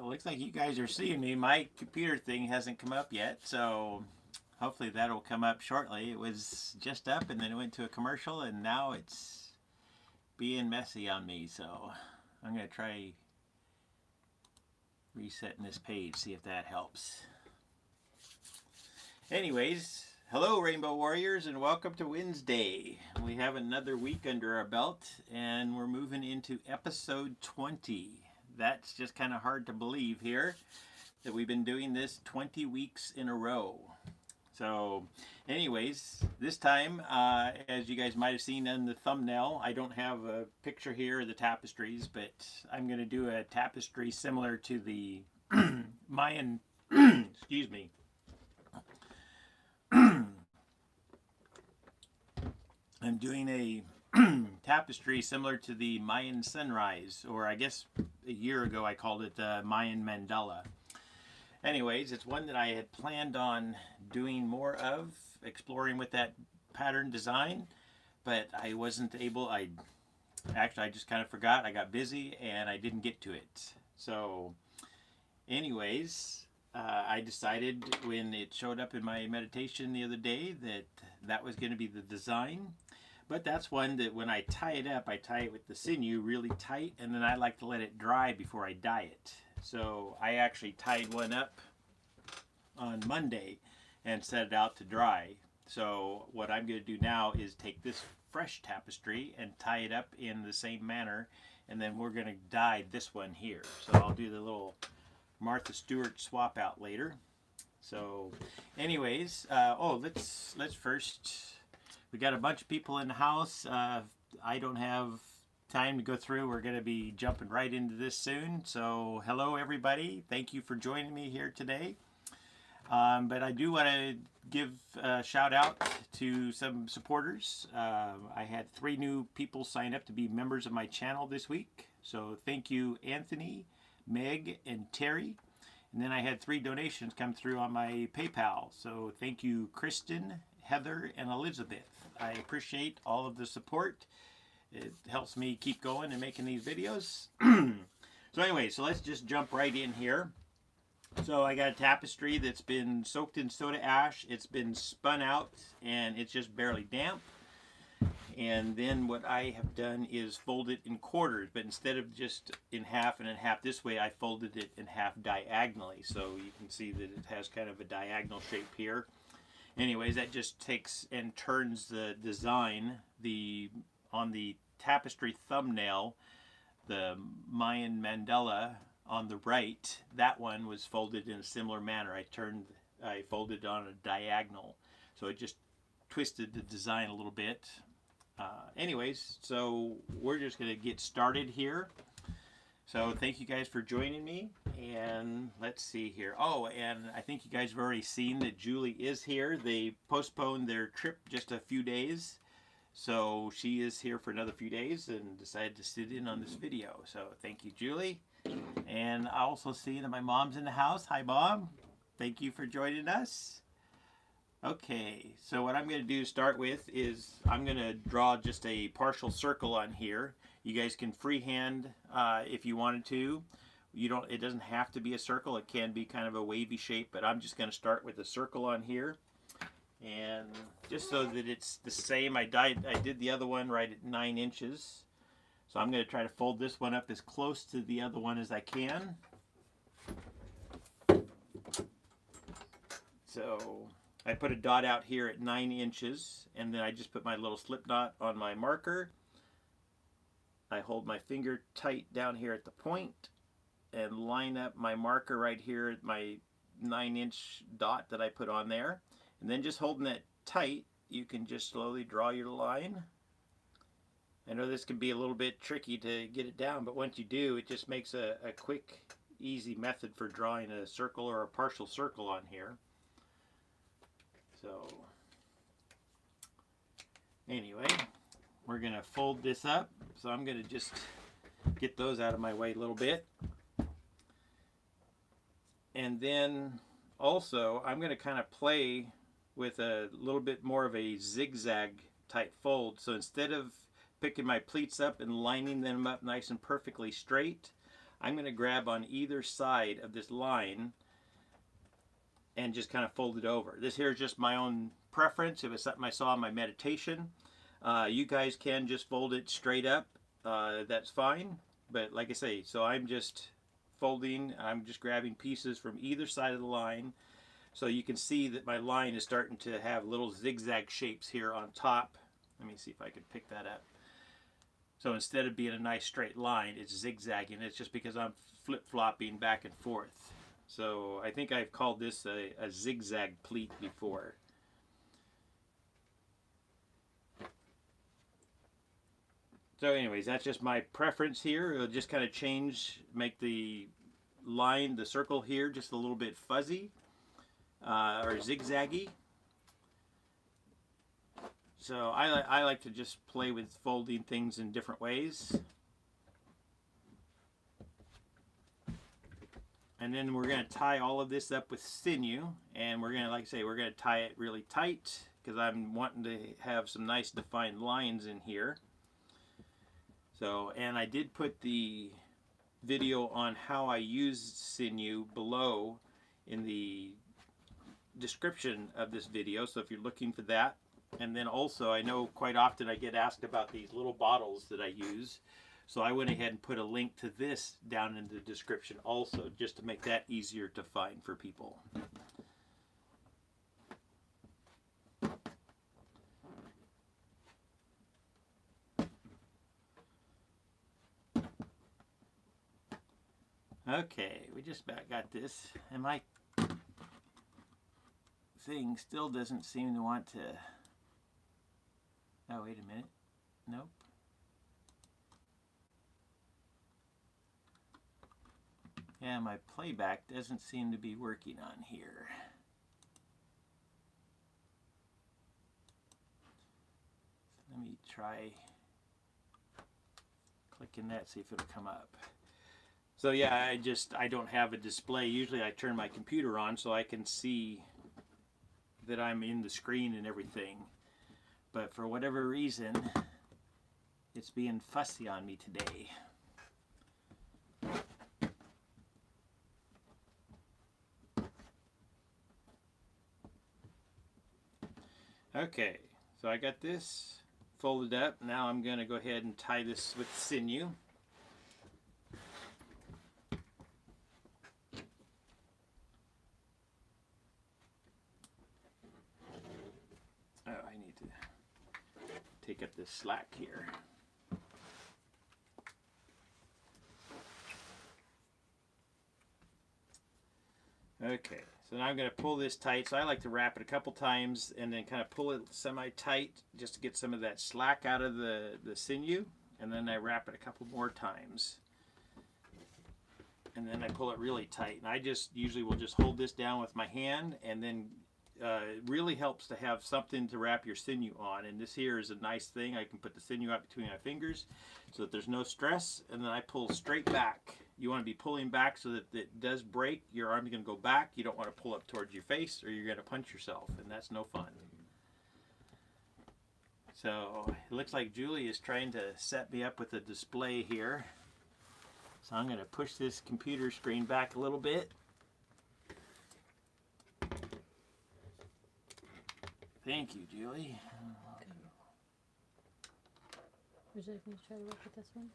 Well, it looks like you guys are seeing me. My computer thing hasn't come up yet, so hopefully that'll come up shortly. It was just up and then it went to a commercial and now it's being messy on me, so I'm going to try resetting this page, see if that helps. Anyways, hello Rainbow Warriors and welcome to Wednesday. We have another week under our belt and we're moving into episode 20. That's just kind of hard to believe here that we've been doing this 20 weeks in a row. So anyways, this time, as you guys might have seen in the thumbnail, I don't have a picture here of the tapestries, but I'm going to do a tapestry similar to the Mayan, excuse me. I'm doing a tapestry similar to the Mayan Sunrise, or I guess a year ago I called it the Mayan Mandala. Anyways, it's one that I had planned on doing more of, exploring with that pattern design, but I wasn't able. I just kind of forgot. I got busy and I didn't get to it. So anyways, I decided when it showed up in my meditation the other day that that was going to be the design. But that's one that when I tie it up, I tie it with the sinew really tight, and then I like to let it dry before I dye it. So I actually tied one up on Monday and set it out to dry. So what I'm going to do now is take this fresh tapestry and tie it up in the same manner, and then we're going to dye this one here. So I'll do the little Martha Stewart swap out later. So anyways, let's first, we got a bunch of people in the house. I don't have time to go through. We're going to be jumping right into this soon. So hello everybody. Thank you for joining me here today. But I do want to give a shout out to some supporters. I had 3 new people sign up to be members of my channel this week. So thank you Anthony, Meg, and Terry. And then I had 3 donations come through on my PayPal. So thank you Kristen, Heather, and Elizabeth. I appreciate all of the support. It helps me keep going and making these videos. So anyway, so let's just jump right in here. So I got a tapestry that's been soaked in soda ash. It's been spun out and it's just barely damp. And then what I have done is fold it in quarters, but instead of just in half and in half this way, I folded it in half diagonally. So you can see that it has kind of a diagonal shape here. Anyways, that just takes and turns the design. On the tapestry thumbnail, the Mayan mandala on the right, that one was folded in a similar manner. I folded on a diagonal, so it just twisted the design a little bit. Anyways, so we're just going to get started here. So thank you guys for joining me, and let's see here. Oh, and I think you guys have already seen that Julie is here. They postponed their trip just a few days, so she is here for another few days and decided to sit in on this video. So thank you, Julie. And I also see that my mom's in the house. Hi, Mom. Thank you for joining us. Okay, so what I'm going to do to start with is I'm going to draw just a partial circle on here. You guys can freehand if you wanted to. It doesn't have to be a circle. It can be kind of a wavy shape, but I'm just going to start with a circle on here. And just so that it's the same, I did the other one right at 9 inches. So I'm going to try to fold this one up as close to the other one as I can. So I put a dot out here at 9 inches, and then I just put my little slip knot on my marker. I hold my finger tight down here at the point and line up my marker right here at my 9-inch dot that I put on there. And then just holding that tight, you can just slowly draw your line. I know this can be a little bit tricky to get it down, but once you do, it just makes a quick, easy method for drawing a circle or a partial circle on here. So anyway, we're going to fold this up. So I'm going to just get those out of my way a little bit. And then also I'm going to kind of play with a little bit more of a zigzag type fold. So instead of picking my pleats up and lining them up nice and perfectly straight, I'm going to grab on either side of this line and just kind of fold it over. This here is just my own preference. If it's something I saw in my meditation, you guys can just fold it straight up. That's fine. But like I say, so I'm just folding. I'm just grabbing pieces from either side of the line. So you can see that my line is starting to have little zigzag shapes here on top. Let me see if I can pick that up. So instead of being a nice straight line, it's zigzagging. It's just because I'm flip-flopping back and forth. So I think I've called this a zigzag pleat before. So anyways, that's just my preference here. It'll just kind of change, make the line, the circle here, just a little bit fuzzy or zigzaggy. So I like to just play with folding things in different ways. And then we're going to tie all of this up with sinew, and we're going to, like I say, we're going to tie it really tight because I'm wanting to have some nice defined lines in here. So, and I did put the video on how I use sinew below in the description of this video, so if you're looking for that. And then also, I know quite often I get asked about these little bottles that I use, so I went ahead and put a link to this down in the description also, just to make that easier to find for people. Okay, we just about got this, and my thing still doesn't seem to want to... Oh, wait a minute. Nope. Yeah, my playback doesn't seem to be working on here. So let me try clicking that, see if it'll come up. So yeah, I don't have a display. Usually I turn my computer on so I can see that I'm in the screen and everything. But for whatever reason, it's being fussy on me today. Okay, so I got this folded up. Now I'm going to go ahead and tie this with sinew. Oh, I need to take up this slack here. Okay, so now I'm going to pull this tight. So I like to wrap it a couple times and then kind of pull it semi-tight just to get some of that slack out of the sinew. And then I wrap it a couple more times. And then I pull it really tight. And I just usually will just hold this down with my hand, and then it really helps to have something to wrap your sinew on. And this here is a nice thing. I can put the sinew out between my fingers so that there's no stress. And then I pull straight back. You want to be pulling back so that it does break. Your arm's going to go back. You don't want to pull up towards your face or you're going to punch yourself, and that's no fun. So it looks like Julie is trying to set me up with a display here. So I'm going to push this computer screen back a little bit. Thank you, Julie. Okay. Would you like me to try to work with this one?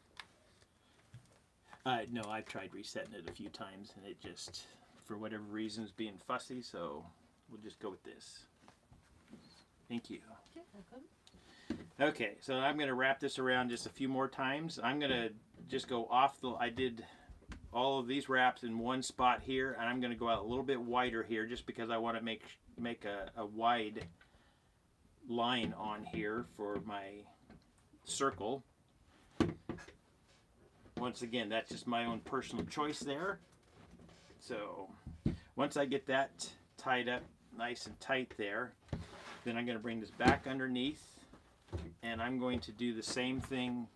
No, I've tried resetting it a few times, and it just, for whatever reason, is being fussy, so we'll just go with this. Thank you. Okay, welcome. Okay, so I'm going to wrap this around just a few more times. I'm going to just go off the, I did all of these wraps in one spot here, and I'm going to go out a little bit wider here just because I want to make a wide line on here for my circle. Once again, that's just my own personal choice there. So once I get that tied up nice and tight there, then I'm going to bring this back underneath, and I'm going to do the same thing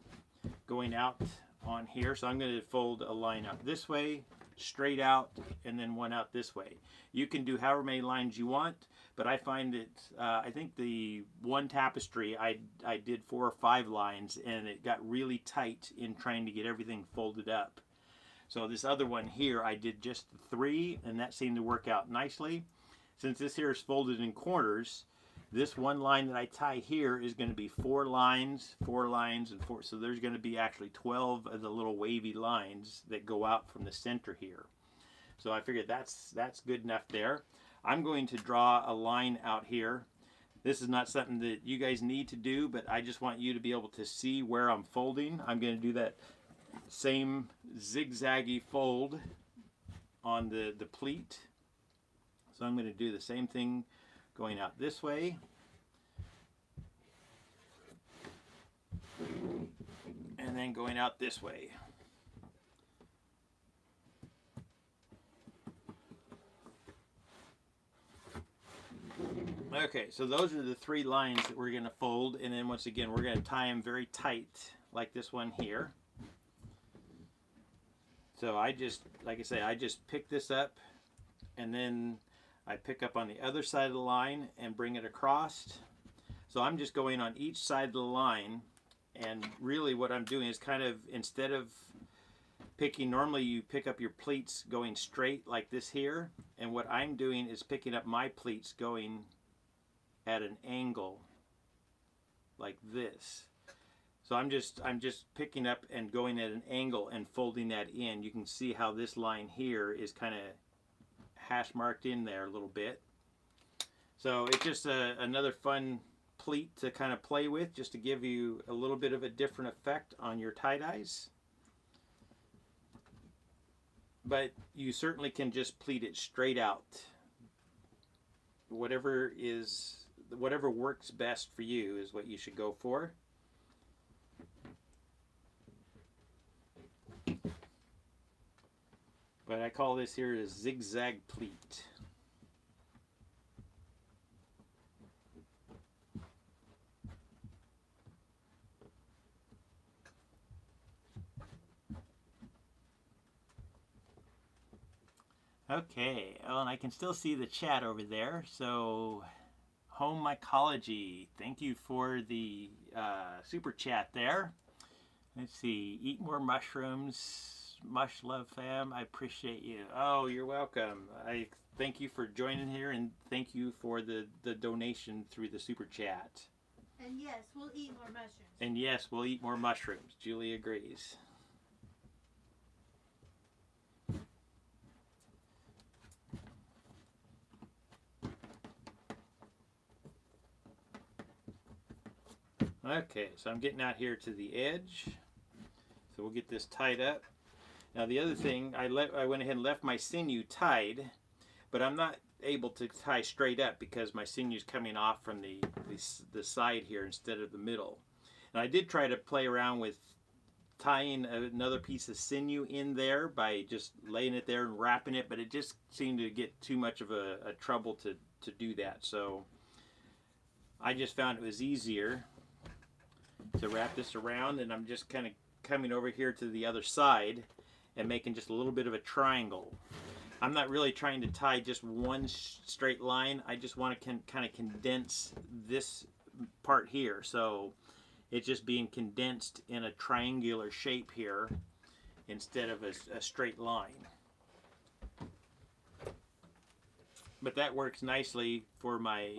going out on here. So I'm going to fold a line out this way, straight out, and then one out this way. You can do however many lines you want, but I find that I think the one tapestry I did 4 or 5 lines, and it got really tight in trying to get everything folded up. So this other one here, I did just 3, and that seemed to work out nicely. Since this here is folded in corners, this one line that I tie here is going to be 4 lines, 4 lines, and 4. So there's going to be actually 12 of the little wavy lines that go out from the center here. So I figured that's good enough there. I'm going to draw a line out here. This is not something that you guys need to do, but I just want you to be able to see where I'm folding. I'm going to do that same zigzaggy fold on the pleat. So I'm going to do the same thing going out this way. And then going out this way. Okay, so those are the 3 lines that we're going to fold, and then once again we're going to tie them very tight like this one here. So I just, like I say, I just pick this up, and then I pick up on the other side of the line and bring it across. So I'm just going on each side of the line, and really what I'm doing is kind of, instead of picking, normally you pick up your pleats going straight like this here, and what I'm doing is picking up my pleats going at an angle like this. So I'm just picking up and going at an angle and folding that in. You can see how this line here is kind of hash marked in there a little bit. So it's just another fun pleat to kind of play with, just to give you a little bit of a different effect on your tie-dyes. But you certainly can just pleat it straight out. Whatever works best for you is what you should go for. But I call this here a zigzag pleat. Okay, oh, and I can still see the chat over there. So, Home Mycology, thank you for the super chat there. Let's see, eat more mushrooms. Much love, fam. I appreciate you. Oh, you're welcome. I thank you for joining here, and thank you for the donation through the super chat. And yes, we'll eat more mushrooms. And yes, we'll eat more mushrooms. Julie agrees. Okay, so I'm getting out here to the edge. So we'll get this tied up. Now the other thing, I went ahead and left my sinew tied, but I'm not able to tie straight up because my sinew is coming off from the side here instead of the middle. And I did try to play around with tying another piece of sinew in there by just laying it there and wrapping it, but it just seemed to get too much of a trouble to do that. So I just found it was easier to wrap this around, and I'm just kind of coming over here to the other side and making just a little bit of a triangle. I'm not really trying to tie just one straight line. I just want to kind of condense this part here. So it's just being condensed in a triangular shape here instead of a straight line. But that works nicely for my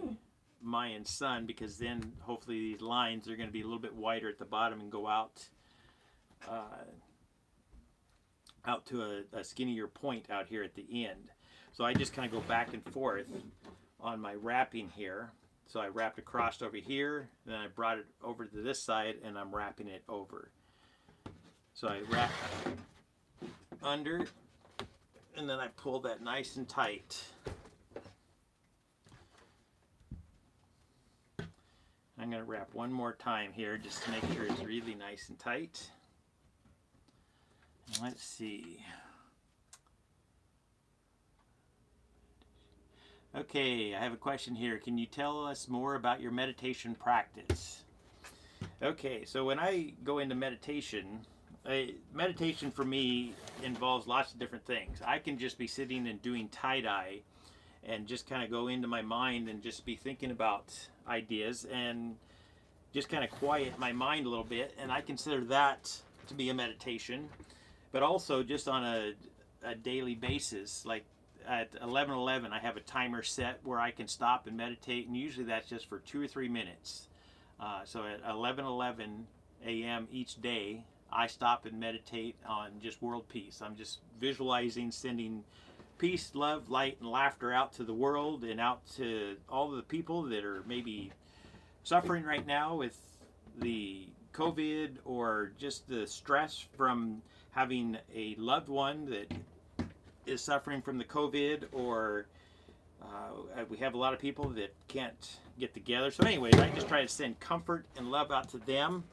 Mayan sun, because then hopefully these lines are going to be a little bit wider at the bottom and go out to a skinnier point out here at the end. So I just kind of go back and forth on my wrapping here. So I wrapped across over here, then I brought it over to this side, and I'm wrapping it over. So I wrap under, and then I pull that nice and tight. I'm going to wrap one more time here just to make sure it's really nice and tight. Let's see. Okay, I have a question here. Can you tell us more about your meditation practice? Okay, so when I go into meditation, meditation for me involves lots of different things. I can just be sitting and doing tie-dye and just kind of go into my mind and just be thinking about ideas and just kind of quiet my mind a little bit, and I consider that to be a meditation. but also just on a daily basis. Like at 11:11, I have a timer set where I can stop and meditate, and usually that's just for 2 or 3 minutes. So at 11:11 a.m. each day, I stop and meditate on just world peace. I'm just visualizing sending peace, love, light, and laughter out to the world and out to all of the people that are maybe suffering right now with the COVID or just the stress from having a loved one that is suffering from the COVID, or we have a lot of people that can't get together. So anyways, I just try to send comfort and love out to them.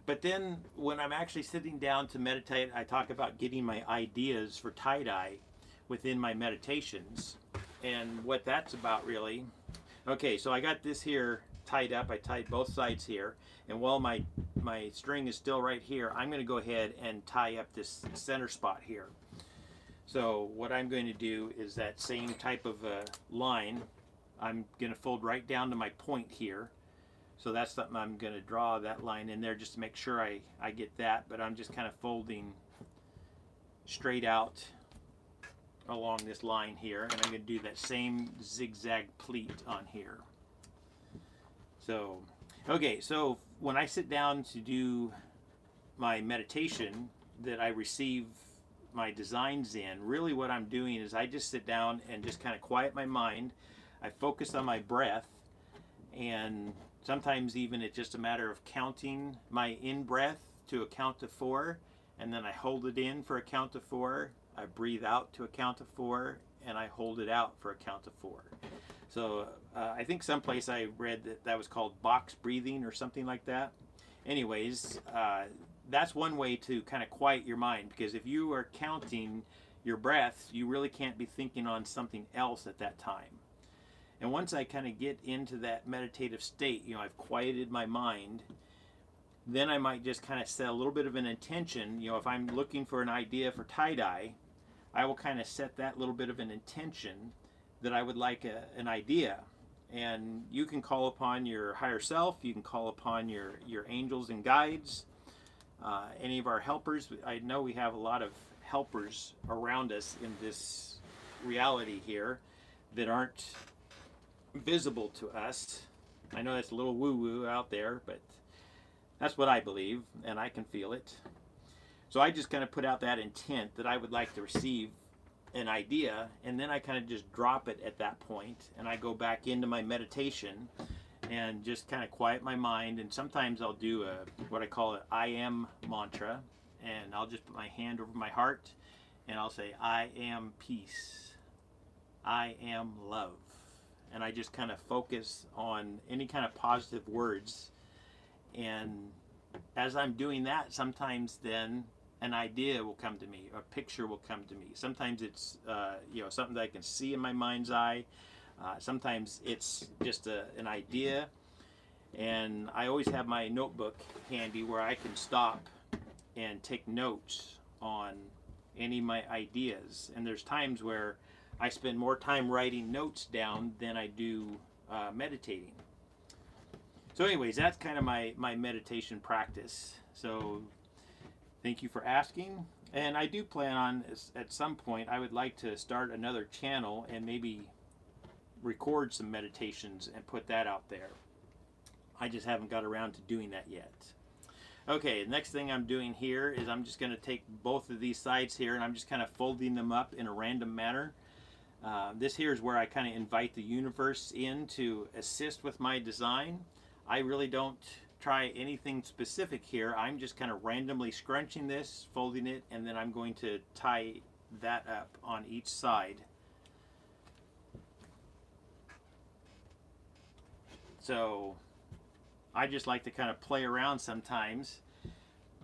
But then when I'm actually sitting down to meditate, I talk about getting my ideas for tie-dye within my meditations and what that's about really. Okay, so I got this here tied up. I tied both sides here, and while my string is still right here, I'm going to go ahead and tie up this center spot here. So what I'm going to do is that same type of line, I'm going to fold right down to my point here. So that's something I'm going to draw that line in there just to make sure I get that, but I'm just kind of folding straight out along this line here, and I'm going to do that same zigzag pleat on here. So, okay, so when I sit down to do my meditation that I receive my designs in, really what I'm doing is I just sit down and just kind of quiet my mind. I focus on my breath, and sometimes even it's just a matter of counting my in-breath to a count of 4, and then I hold it in for a count of 4. I breathe out to a count of 4, and I hold it out for a count of 4. So I think someplace I read that was called box breathing or something like that. Anyways, that's one way to kind of quiet your mind, because if you are counting your breaths, you really can't be thinking on something else at that time. And once I kind of get into that meditative state, I've quieted my mind, then I might just kind of set a little bit of an intention. If I'm looking for an idea for tie-dye, I will kind of set that little bit of an intention that I would like an idea. And you can call upon your higher self, you can call upon your angels and guides, any of our helpers. I know we have a lot of helpers around us in this reality here that aren't visible to us. I know that's a little woo-woo out there, but that's what I believe, and I can feel it. So I just kind of put out that intent that I would like to receive an idea, and then I kind of just drop it at that point, and I go back into my meditation and just kind of quiet my mind. And sometimes I'll do what I call an I am mantra, and I'll just put my hand over my heart and I'll say, I am peace, I am love. And I just kind of focus on any kind of positive words. And as I'm doing that, sometimes then an idea will come to me, a picture will come to me. Sometimes it's something that I can see in my mind's eye. Sometimes it's just an idea. And I always have my notebook handy where I can stop and take notes on any of my ideas. And there's times where I spend more time writing notes down than I do meditating. So anyways, that's kind of my meditation practice. So thank you for asking. And I do plan on, at some point, I would like to start another channel and maybe record some meditations and put that out there. I just haven't got around to doing that yet. Okay, the next thing I'm doing here is I'm just going to take both of these sides here and I'm just kind of folding them up in a random manner. This here is where I kind of invite the universe in to assist with my design. I really don't try anything specific here. I'm just kind of randomly scrunching this, folding it, and then I'm going to tie that up on each side. So I just like to kind of play around sometimes,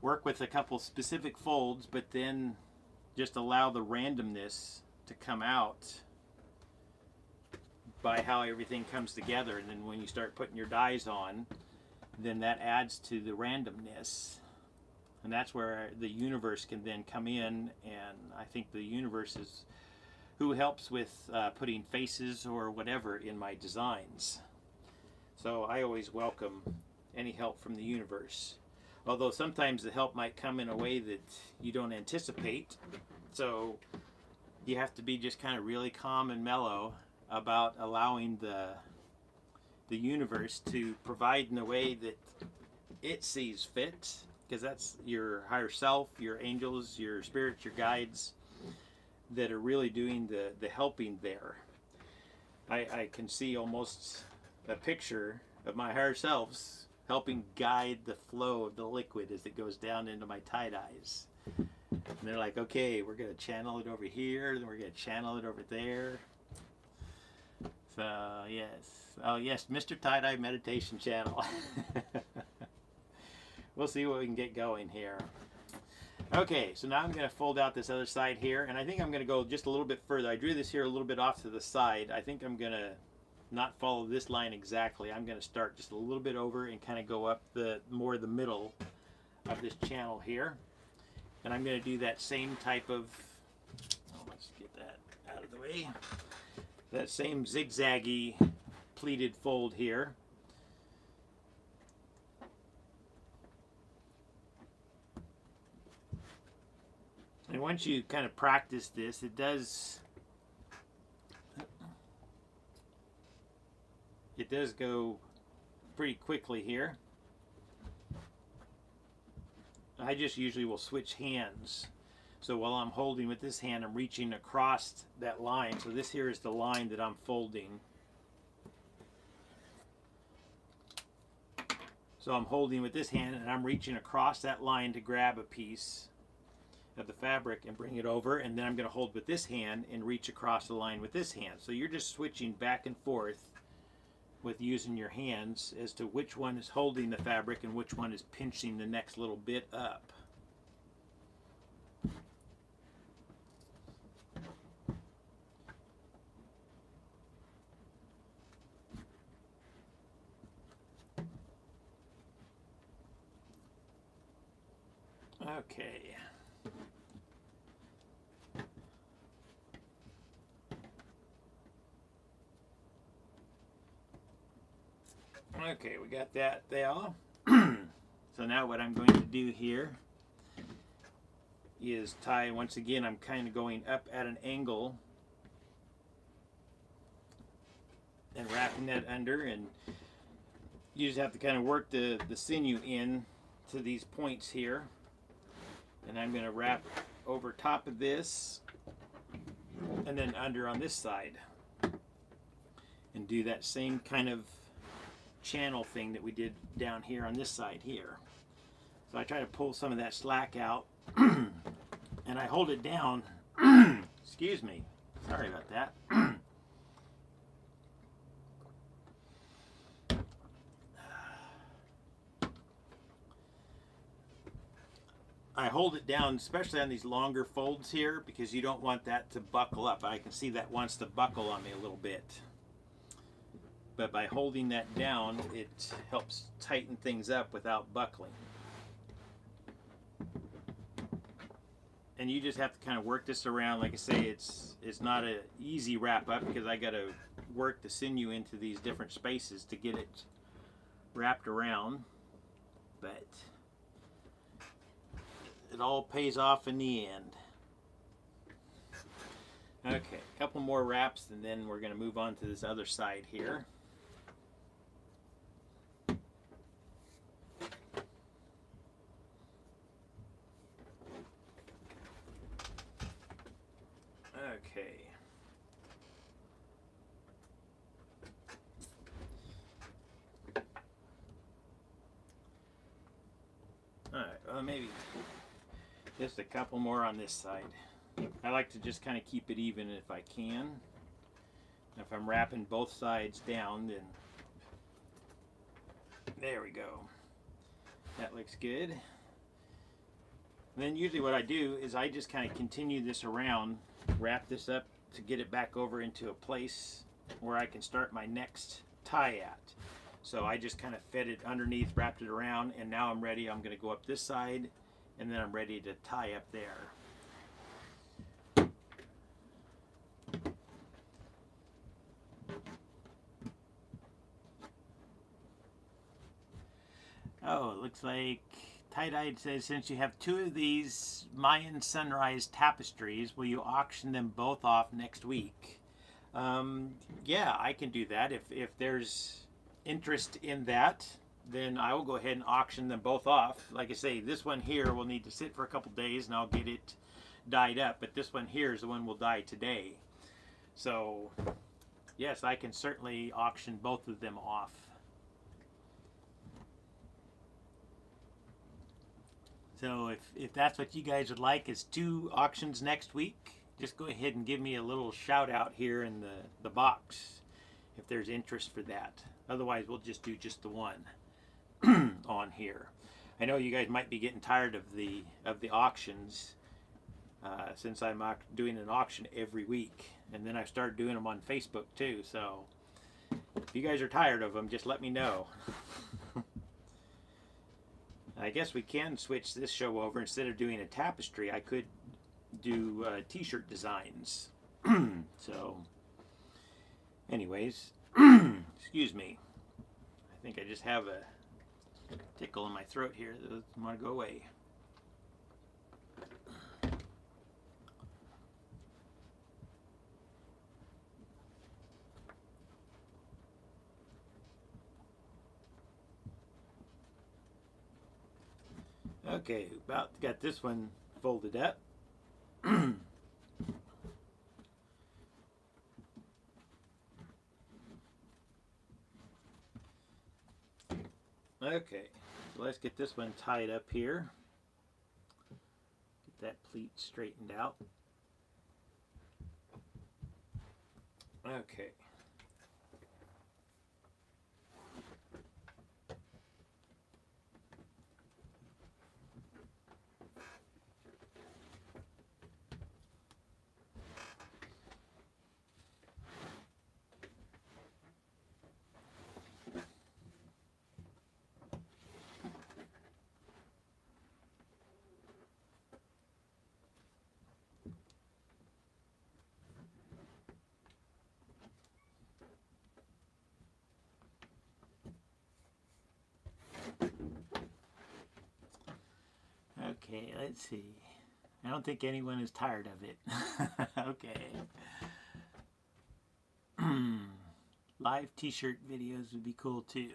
work with a couple specific folds, but then just allow the randomness to come out by how everything comes together. And then when you start putting your dies on, then that adds to the randomness. And that's where the universe can then come in, and I think the universe is who helps with putting faces or whatever in my designs. So I always welcome any help from the universe. Although sometimes the help might come in a way that you don't anticipate. So you have to be just kind of really calm and mellow about allowing the universe to provide in a way that it sees fit, because that's your higher self, your angels, your spirits, your guides that are really doing the helping there. I can see almost a picture of my higher selves helping guide the flow of the liquid as it goes down into my tie-dyes. And they're like, okay, we're going to channel it over here, then we're going to channel it over there. So, yes. Oh, yes, MrTieDye meditation channel. We'll see what we can get going here. Okay, so now I'm going to fold out this other side here, and I think I'm going to go just a little bit further. I drew this here a little bit off to the side. I think I'm going to not follow this line exactly. I'm going to start just a little bit over and kind of go up the middle of this channel here. And I'm going to do that same type of, let's get that out of the way, that same zigzaggy pleated fold here. And once you kind of practice this, it does go pretty quickly here. I just usually will switch hands. So while I'm holding with this hand, I'm reaching across that line. So this here is the line that I'm folding. So I'm holding with this hand and I'm reaching across that line to grab a piece of the fabric and bring it over, and then I'm going to hold with this hand and reach across the line with this hand. So you're just switching back and forth with using your hands as to which one is holding the fabric and which one is pinching the next little bit up. Okay. Okay, we got that there. So now what I'm going to do here is tie, once again, I'm kind of going up at an angle and wrapping that under, and you just have to kind of work the sinew in to these points here. And I'm going to wrap over top of this and then under on this side and do that same kind of channel thing that we did down here on this side here. So I try to pull some of that slack out and I hold it down. Excuse me, sorry about that. I hold it down, especially on these longer folds here, because you don't want that to buckle up. I can see that wants to buckle on me a little bit. But by holding that down, it helps tighten things up without buckling. And you just have to kind of work this around. Like I say, it's not an easy wrap up because I got to work the sinew into these different spaces to get it wrapped around. But it all pays off in the end. Okay, a couple more wraps and then we're going to move on to this other side here. Okay. Alright, well maybe just a couple more on this side. I like to just kind of keep it even if I can. If I'm wrapping both sides down, then there we go. That looks good. Then usually what I do is I just kind of continue this around, wrap this up to get it back over into a place where I can start my next tie at. So I just kind of fed it underneath, wrapped it around, and now I'm ready. I'm going to go up this side and then I'm ready to tie up there. Oh, it looks like TieDye says, since you have 2 of these Mayan Sunrise Tapestries, will you auction them both off next week? Yeah, I can do that. If there's interest in that, then I will go ahead and auction them both off. Like I say, this one here will need to sit for a couple days and I'll get it dyed up, but this one here is the one we'll dye today. So yes, I can certainly auction both of them off. So if that's what you guys would like, is 2 auctions next week, just go ahead and give me a little shout out here in the box if there's interest for that. Otherwise, we'll just do just the one on here. I know you guys might be getting tired of the auctions since I'm doing an auction every week, and then I started doing them on Facebook too. So if you guys are tired of them, just let me know. I guess we can switch this show over. Instead of doing a tapestry, I could do t-shirt designs. So anyways, excuse me. I think I just have a tickle in my throat here that doesn't want to go away. Okay, about got this one folded up. Okay, so let's get this one tied up here. Get that pleat straightened out. Okay. Okay, let's see. I don't think anyone is tired of it. Okay. Live t-shirt videos would be cool too.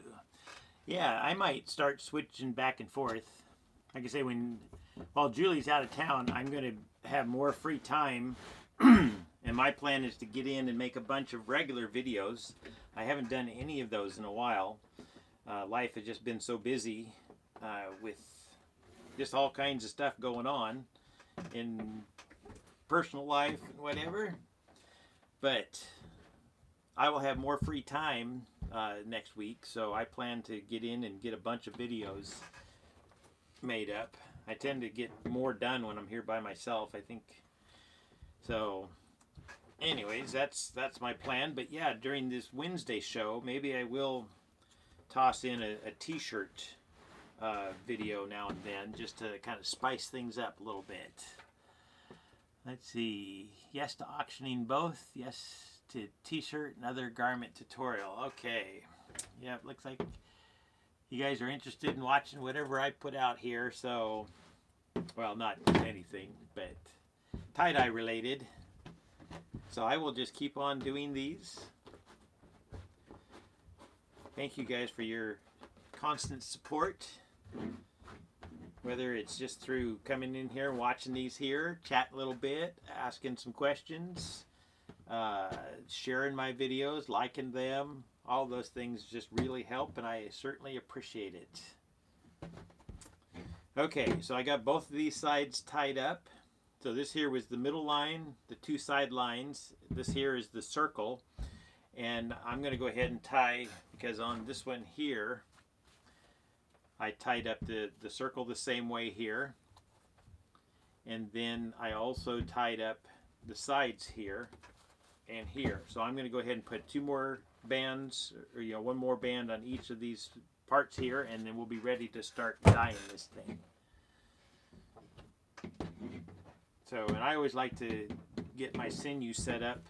Yeah, I might start switching back and forth. Like I say, while Julie's out of town, I'm going to have more free time. And my plan is to get in and make a bunch of regular videos. I haven't done any of those in a while. Life has just been so busy with just all kinds of stuff going on in personal life and whatever. But I will have more free time next week, so I plan to get in and get a bunch of videos made up. I tend to get more done when I'm here by myself, I think. So anyways, that's my plan. But yeah, during this Wednesday show, maybe I will toss in a t-shirt video now and then, just to kind of spice things up a little bit. Let's see. Yes to auctioning both. Yes to t-shirt and other garment tutorial. Okay. Yeah, it looks like you guys are interested in watching whatever I put out here. So, well, not anything, but tie-dye related. So I will just keep on doing these. Thank you guys for your constant support. Whether it's just through coming in here, watching these here, chatting a little bit, asking some questions, sharing my videos, liking them, all those things just really help, and I certainly appreciate it. Okay, so I got both of these sides tied up. So this here was the middle line, the 2 side lines. This here is the circle. And I'm going to go ahead and tie, because on this one here, I tied up the circle the same way here. And then I also tied up the sides here and here. So I'm going to go ahead and put 2 more bands, or 1 more band on each of these parts here, and then we'll be ready to start dyeing this thing. So, and I always like to get my sinew set up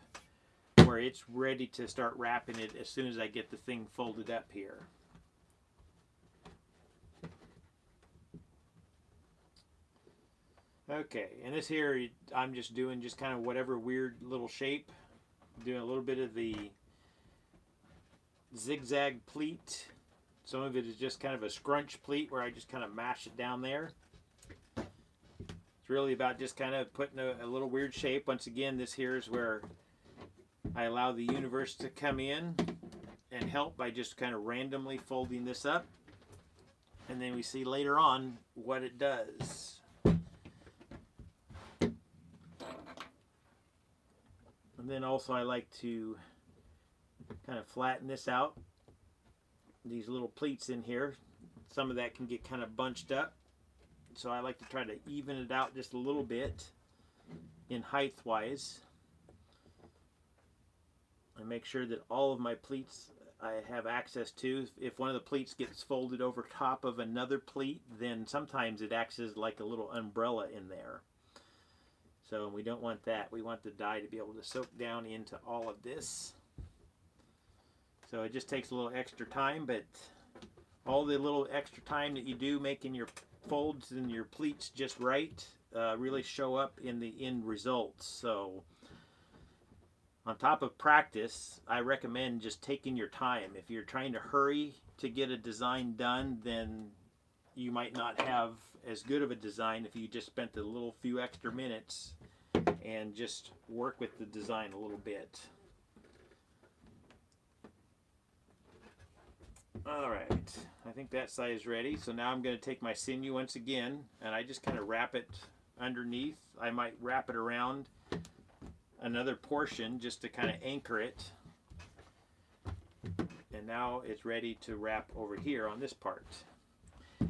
where it's ready to start wrapping it as soon as I get the thing folded up here. Okay, and this here, I'm just doing just kind of whatever weird little shape. Doing a little bit of the zigzag pleat. Some of it is just kind of a scrunch pleat where I just kind of mash it down there. It's really about just kind of putting a little weird shape. Once again, this here is where I allow the universe to come in and help by just kind of randomly folding this up. And then we see later on what it does. And then also I like to kind of flatten this out. These little pleats in here, some of that can get kind of bunched up. So I like to try to even it out just a little bit in height wise. And make sure that all of my pleats I have access to. If one of the pleats gets folded over top of another pleat, then sometimes it acts as like a little umbrella in there. So we don't want that. We want the dye to be able to soak down into all of this. So it just takes a little extra time, but all the little extra time that you do making your folds and your pleats just right really show up in the end results. So on top of practice, I recommend just taking your time. If you're trying to hurry to get a design done, then you might not have as good of a design if you just spent a little few extra minutes and just work with the design a little bit. Alright, I think that side is ready. So now I'm going to take my sinew once again, and I just kind of wrap it underneath. I might wrap it around another portion just to kind of anchor it. And now it's ready to wrap over here on this part.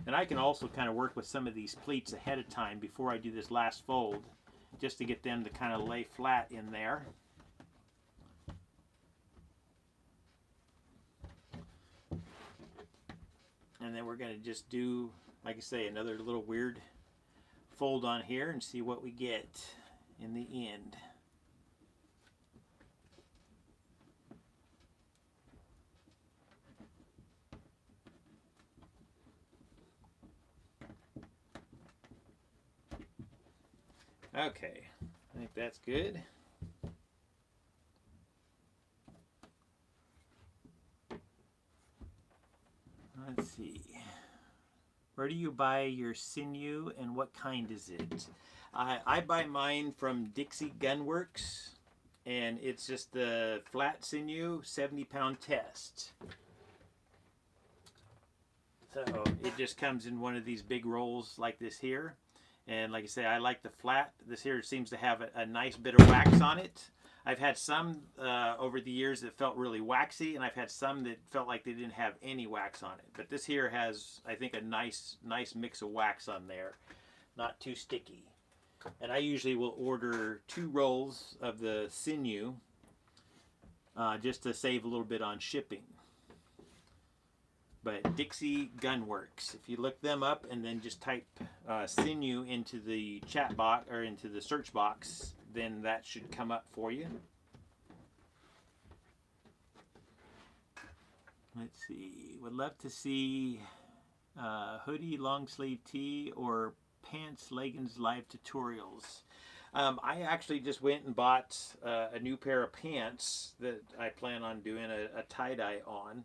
And I can also kind of work with some of these pleats ahead of time before I do this last fold, just to get them to kind of lay flat in there. And then we're going to just do, like I say, another little weird fold on here and see what we get in the end. Okay, I think that's good. Let's see. Where do you buy your sinew and what kind is it? I buy mine from Dixie Gunworks, and it's just the flat sinew 70-pound test. So it just comes in one of these big rolls like this here. And like I say, I like the flat. This here seems to have a nice bit of wax on it. I've had some over the years that felt really waxy, and I've had some that felt like they didn't have any wax on it. But this here has, I think, a nice mix of wax on there. Not too sticky. And I usually will order 2 rolls of the sinew just to save a little bit on shipping. But Dixie Gunworks, if you look them up and then just type sinew into the chat box or into the search box, then that should come up for you. Let's see, would love to see hoodie, long sleeve tee, or pants, leggings live tutorials. I actually just went and bought a new pair of pants that I plan on doing a tie-dye on.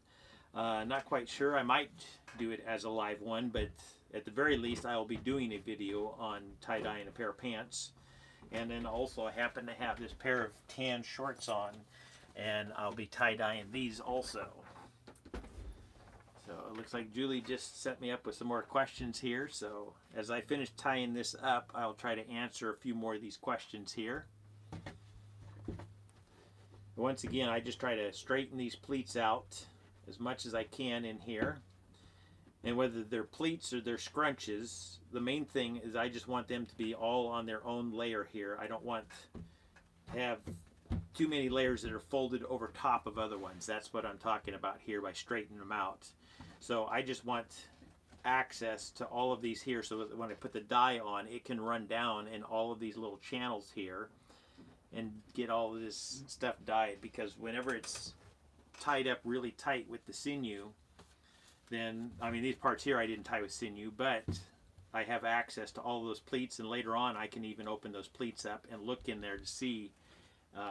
Not quite sure. I might do it as a live one, but at the very least I will be doing a video on tie-dyeing a pair of pants. And then also I happen to have this pair of tan shorts on, and I'll be tie-dyeing these also. So it looks like Julie just set me up with some more questions here. So as I finish tying this up, I'll try to answer a few more of these questions here. Once again, I just try to straighten these pleats out as much as I can in here. And whether they're pleats or they're scrunches, the main thing is I just want them to be all on their own layer here. I don't want to have too many layers that are folded over top of other ones. That's what I'm talking about here by straightening them out. So I just want access to all of these here so that when I put the dye on, it can run down in all of these little channels here and get all of this stuff dyed, because whenever it's tied up really tight with the sinew, then, I mean, these parts here I didn't tie with sinew, but I have access to all those pleats, and later on I can even open those pleats up and look in there to see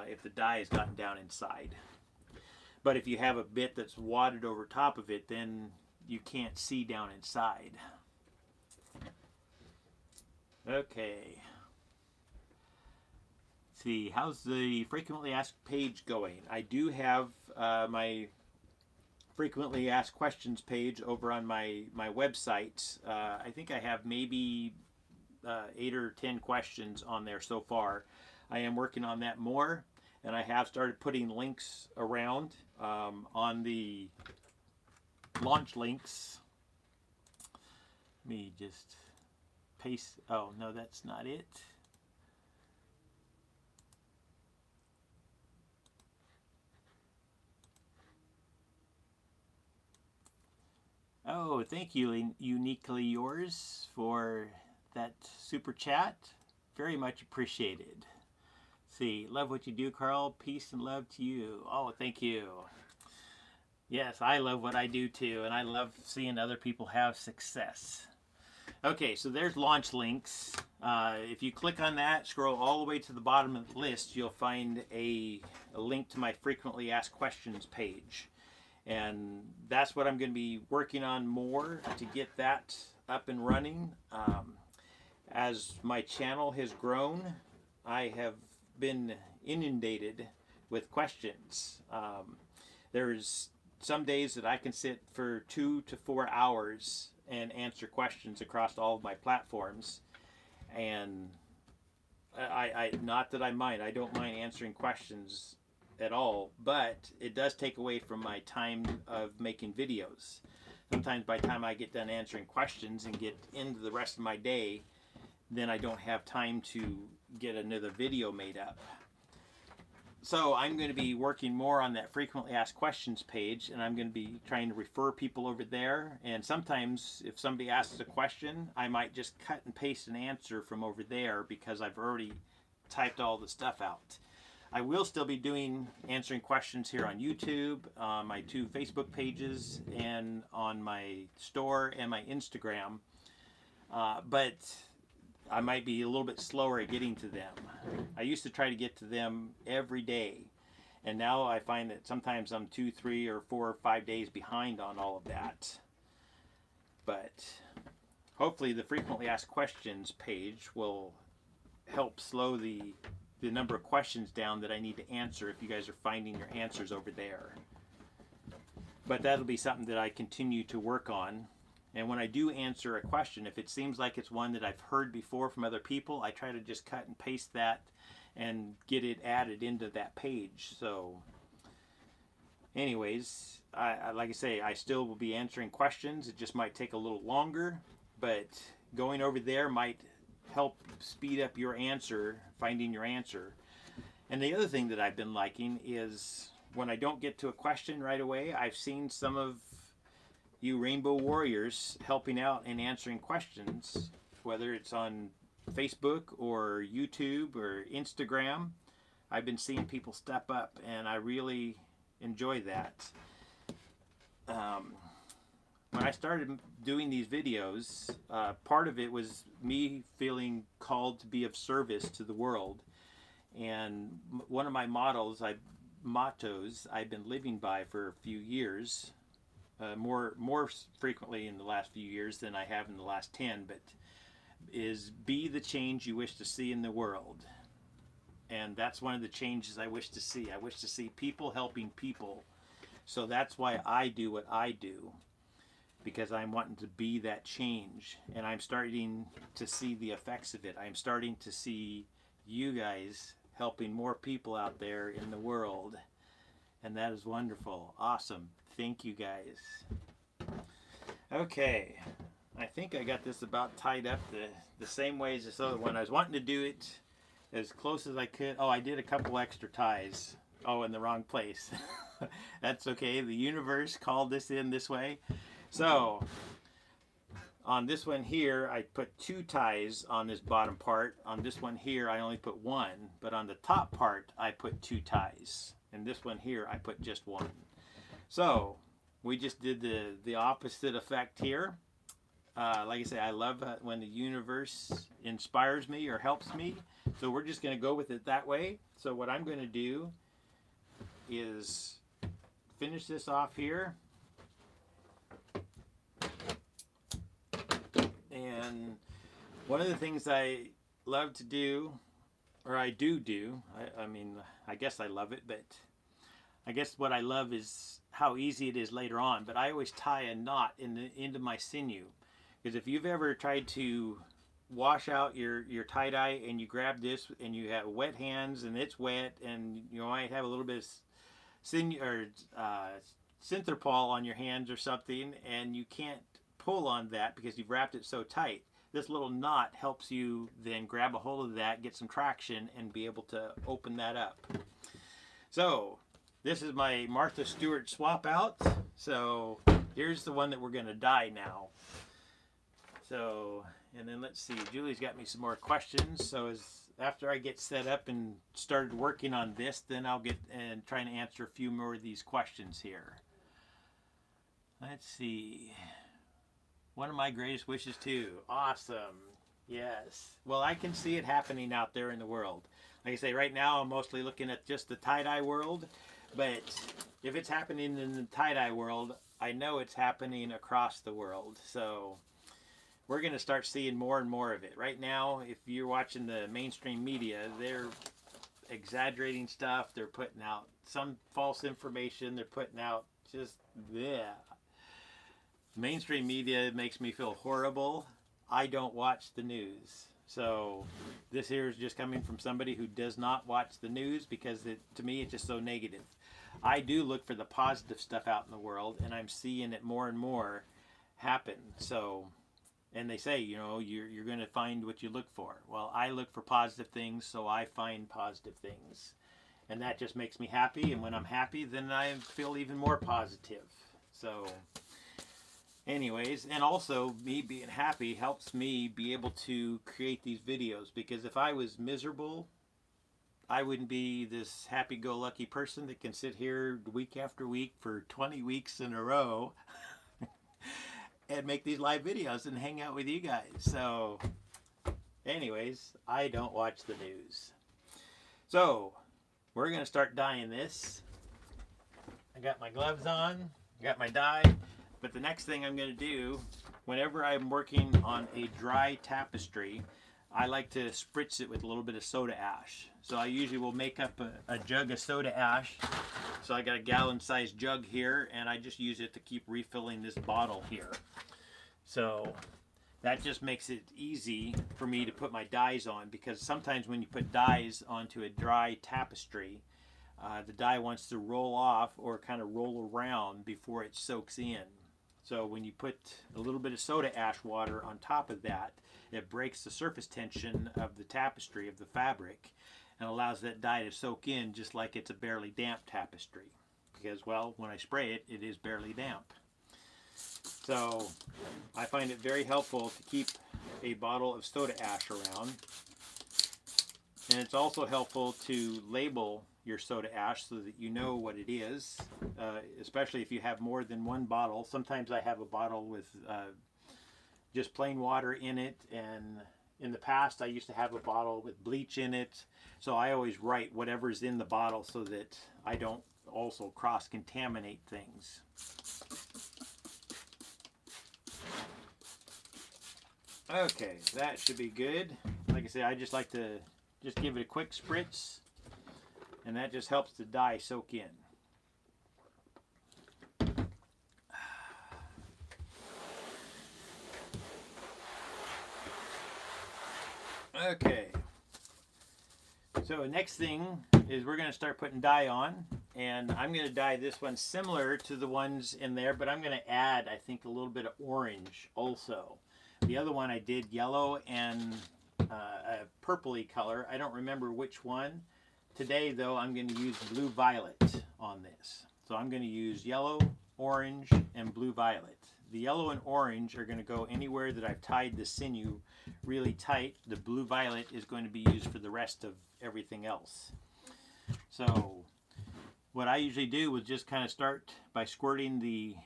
if the dye has gotten down inside. But if you have a bit that's wadded over top of it, then you can't see down inside. Okay. Let's see, how's the frequently asked page going? I do have my frequently asked questions page over on my website. I think I have maybe 8 or 10 questions on there so far. I am working on that more, and I have started putting links around on the launch links. Let me just paste. Oh no, that's not it. Oh, thank you, Uniquely Yours, for that super chat. Very much appreciated. See, love what you do, Carl. Peace and love to you. Oh, thank you. Yes, I love what I do too, and I love seeing other people have success. Okay, so there's launch links. If you click on that, scroll all the way to the bottom of the list, you'll find a link to my frequently asked questions page. And that's what I'm going to be working on more to get that up and running. As my channel has grown, I have been inundated with questions. There's some days that I can sit for 2 to 4 hours and answer questions across all of my platforms. And I not that I mind, I don't mind answering questions at all, but it does take away from my time of making videos. Sometimes by the time I get done answering questions and get into the rest of my day, then I don't have time to get another video made up. So I'm going to be working more on that frequently asked questions page, and I'm going to be trying to refer people over there. And sometimes if somebody asks a question, I might just cut and paste an answer from over there because I've already typed all the stuff out. I will still be answering questions here on YouTube, on my 2 Facebook pages, and on my store and my Instagram. But I might be a little bit slower at getting to them. I used to try to get to them every day, and now I find that sometimes I'm 2, 3, or 4 or 5 days behind on all of that. But hopefully the frequently asked questions page will help slow the number of questions down that I need to answer if you guys are finding your answers over there. But that'll be something that I continue to work on. And when I do answer a question, if it seems like it's one that I've heard before from other people, I try to just cut and paste that and get it added into that page. So anyways, like I say, I still will be answering questions. It just might take a little longer, but going over there might help speed up your answer, finding your answer. And the other thing that I've been liking is when I don't get to a question right away, I've seen some of you Rainbow Warriors helping out and answering questions, whether it's on Facebook or YouTube or Instagram. I've been seeing people step up, and I really enjoy that. When I started doing these videos, part of it was me feeling called to be of service to the world. And one of my mottos I've been living by for a few years, more frequently in the last few years than I have in the last 10, but is be the change you wish to see in the world. And that's one of the changes I wish to see. I wish to see people helping people. So that's why I do what I do, because I'm wanting to be that change, and I'm starting to see the effects of it. I'm starting to see you guys helping more people out there in the world, and that is wonderful. Awesome. Thank you guys. Okay, I think I got this about tied up the same way as this other one. I was wanting to do it as close as I could. Oh, I did a couple extra ties. Oh, in the wrong place. That's okay. The universe called this in this way. So on this one here, I put 2 ties on this bottom part. On this one here, I only put 1. But on the top part, I put 2 ties. And this one here, I put just 1. So we just did the opposite effect here. like I say, I love when the universe inspires me or helps me. So we're just going to go with it that way. So what I'm going to do is finish this off here. And one of the things I love to do, or I do, I mean, I guess I love it, but I guess what I love is how easy it is later on. But I always tie a knot into my sinew. Because if you've ever tried to wash out your tie-dye and you grab this and you have wet hands and it's wet and you might have a little bit of sinew or synthropol on your hands or something, and you can't pull on that because you've wrapped it so tight, this little knot helps you then grab a hold of that, get some traction, and be able to open that up. So this is my Martha Stewart swap out. So here's the one that we're going to dye now. So, and then let's see, Julie's got me some more questions. So after I get set up and started working on this, then I'll get and try and answer a few more of these questions here. Let's see. One of my greatest wishes too. Awesome. Yes. Well, I can see it happening out there in the world. Like I say, right now I'm mostly looking at just the tie-dye world. But if it's happening in the tie-dye world, I know it's happening across the world. So we're going to start seeing more and more of it. Right now, if you're watching the mainstream media, they're exaggerating stuff. They're putting out some false information. They're putting out just, yeah. Mainstream media makes me feel horrible. I don't watch the news. So this here is just coming from somebody who does not watch the news because to me it's just so negative. I do look for the positive stuff out in the world, and I'm seeing it more and more happen. So, and they say, you know, you're going to find what you look for. Well, I look for positive things, so I find positive things. And that just makes me happy, and when I'm happy, then I feel even more positive. So anyways, and also me being happy helps me be able to create these videos, because if I was miserable, I wouldn't be this happy-go-lucky person that can sit here week after week for 20 weeks in a row and make these live videos and hang out with you guys. So anyways, I don't watch the news. So we're going to start dyeing this. I got my gloves on, got my dye. But the next thing I'm going to do, whenever I'm working on a dry tapestry, I like to spritz it with a little bit of soda ash. So I usually will make up a jug of soda ash. So I got a gallon-sized jug here, and I just use it to keep refilling this bottle here. So that just makes it easy for me to put my dyes on, because sometimes when you put dyes onto a dry tapestry, the dye wants to roll off or kind of roll around before it soaks in. So when you put a little bit of soda ash water on top of that, it breaks the surface tension of the tapestry, of the fabric, and allows that dye to soak in just like it's a barely damp tapestry. Because, well, when I spray it, it is barely damp. So I find it very helpful to keep a bottle of soda ash around. And it's also helpful to label your soda ash so that you know what it is, especially if you have more than one bottle. Sometimes I have a bottle with just plain water in it, and in the past I used to have a bottle with bleach in it. So I always write whatever's in the bottle so that I don't also cross-contaminate things. Okay, that should be good. Like I said, I just like to just give it a quick spritz, and that just helps the dye soak in. Okay, so next thing is we're going to start putting dye on, and I'm going to dye this one similar to the ones in there, but I'm going to add, I think, a little bit of orange also. The other one I did yellow and a purpley color. I don't remember which one. Today, though, I'm going to use blue violet on this. So I'm going to use yellow, orange, and blue violet. The yellow and orange are going to go anywhere that I've tied the sinew really tight. The blue violet is going to be used for the rest of everything else. So what I usually do is just kind of start by squirting the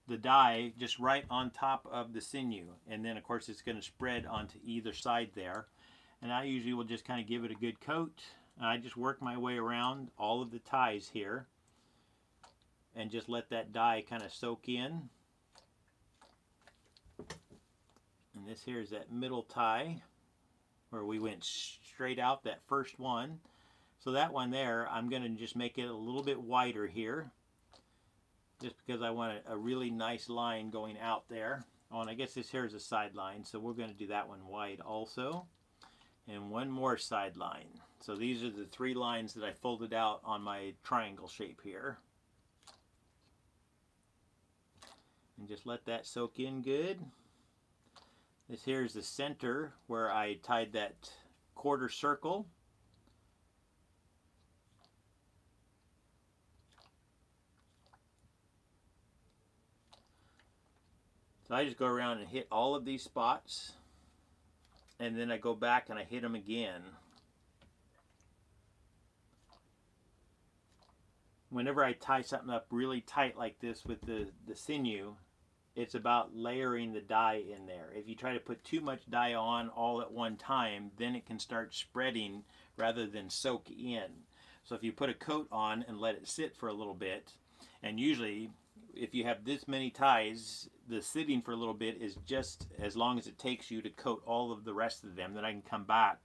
the dye just right on top of the sinew, and then of course it's going to spread onto either side there. And I usually will just kind of give it a good coat. I just work my way around all of the ties here and just let that dye kind of soak in. And this here is that middle tie where we went straight out, that first one. So that one there, I'm going to just make it a little bit wider here, just because I want a really nice line going out there. Oh, and I guess this here is a side line, so we're going to do that one wide also. And one more side line. So these are the 3 lines that I folded out on my triangle shape here. And just let that soak in good. This here is the center where I tied that quarter circle. So I just go around and hit all of these spots, and then I go back and I hit them again. Whenever I tie something up really tight like this with the sinew, it's about layering the dye in there. If you try to put too much dye on all at one time, then it can start spreading rather than soak in. So if you put a coat on and let it sit for a little bit, and usually if you have this many ties, the sitting for a little bit is just as long as it takes you to coat all of the rest of them. Then I can come back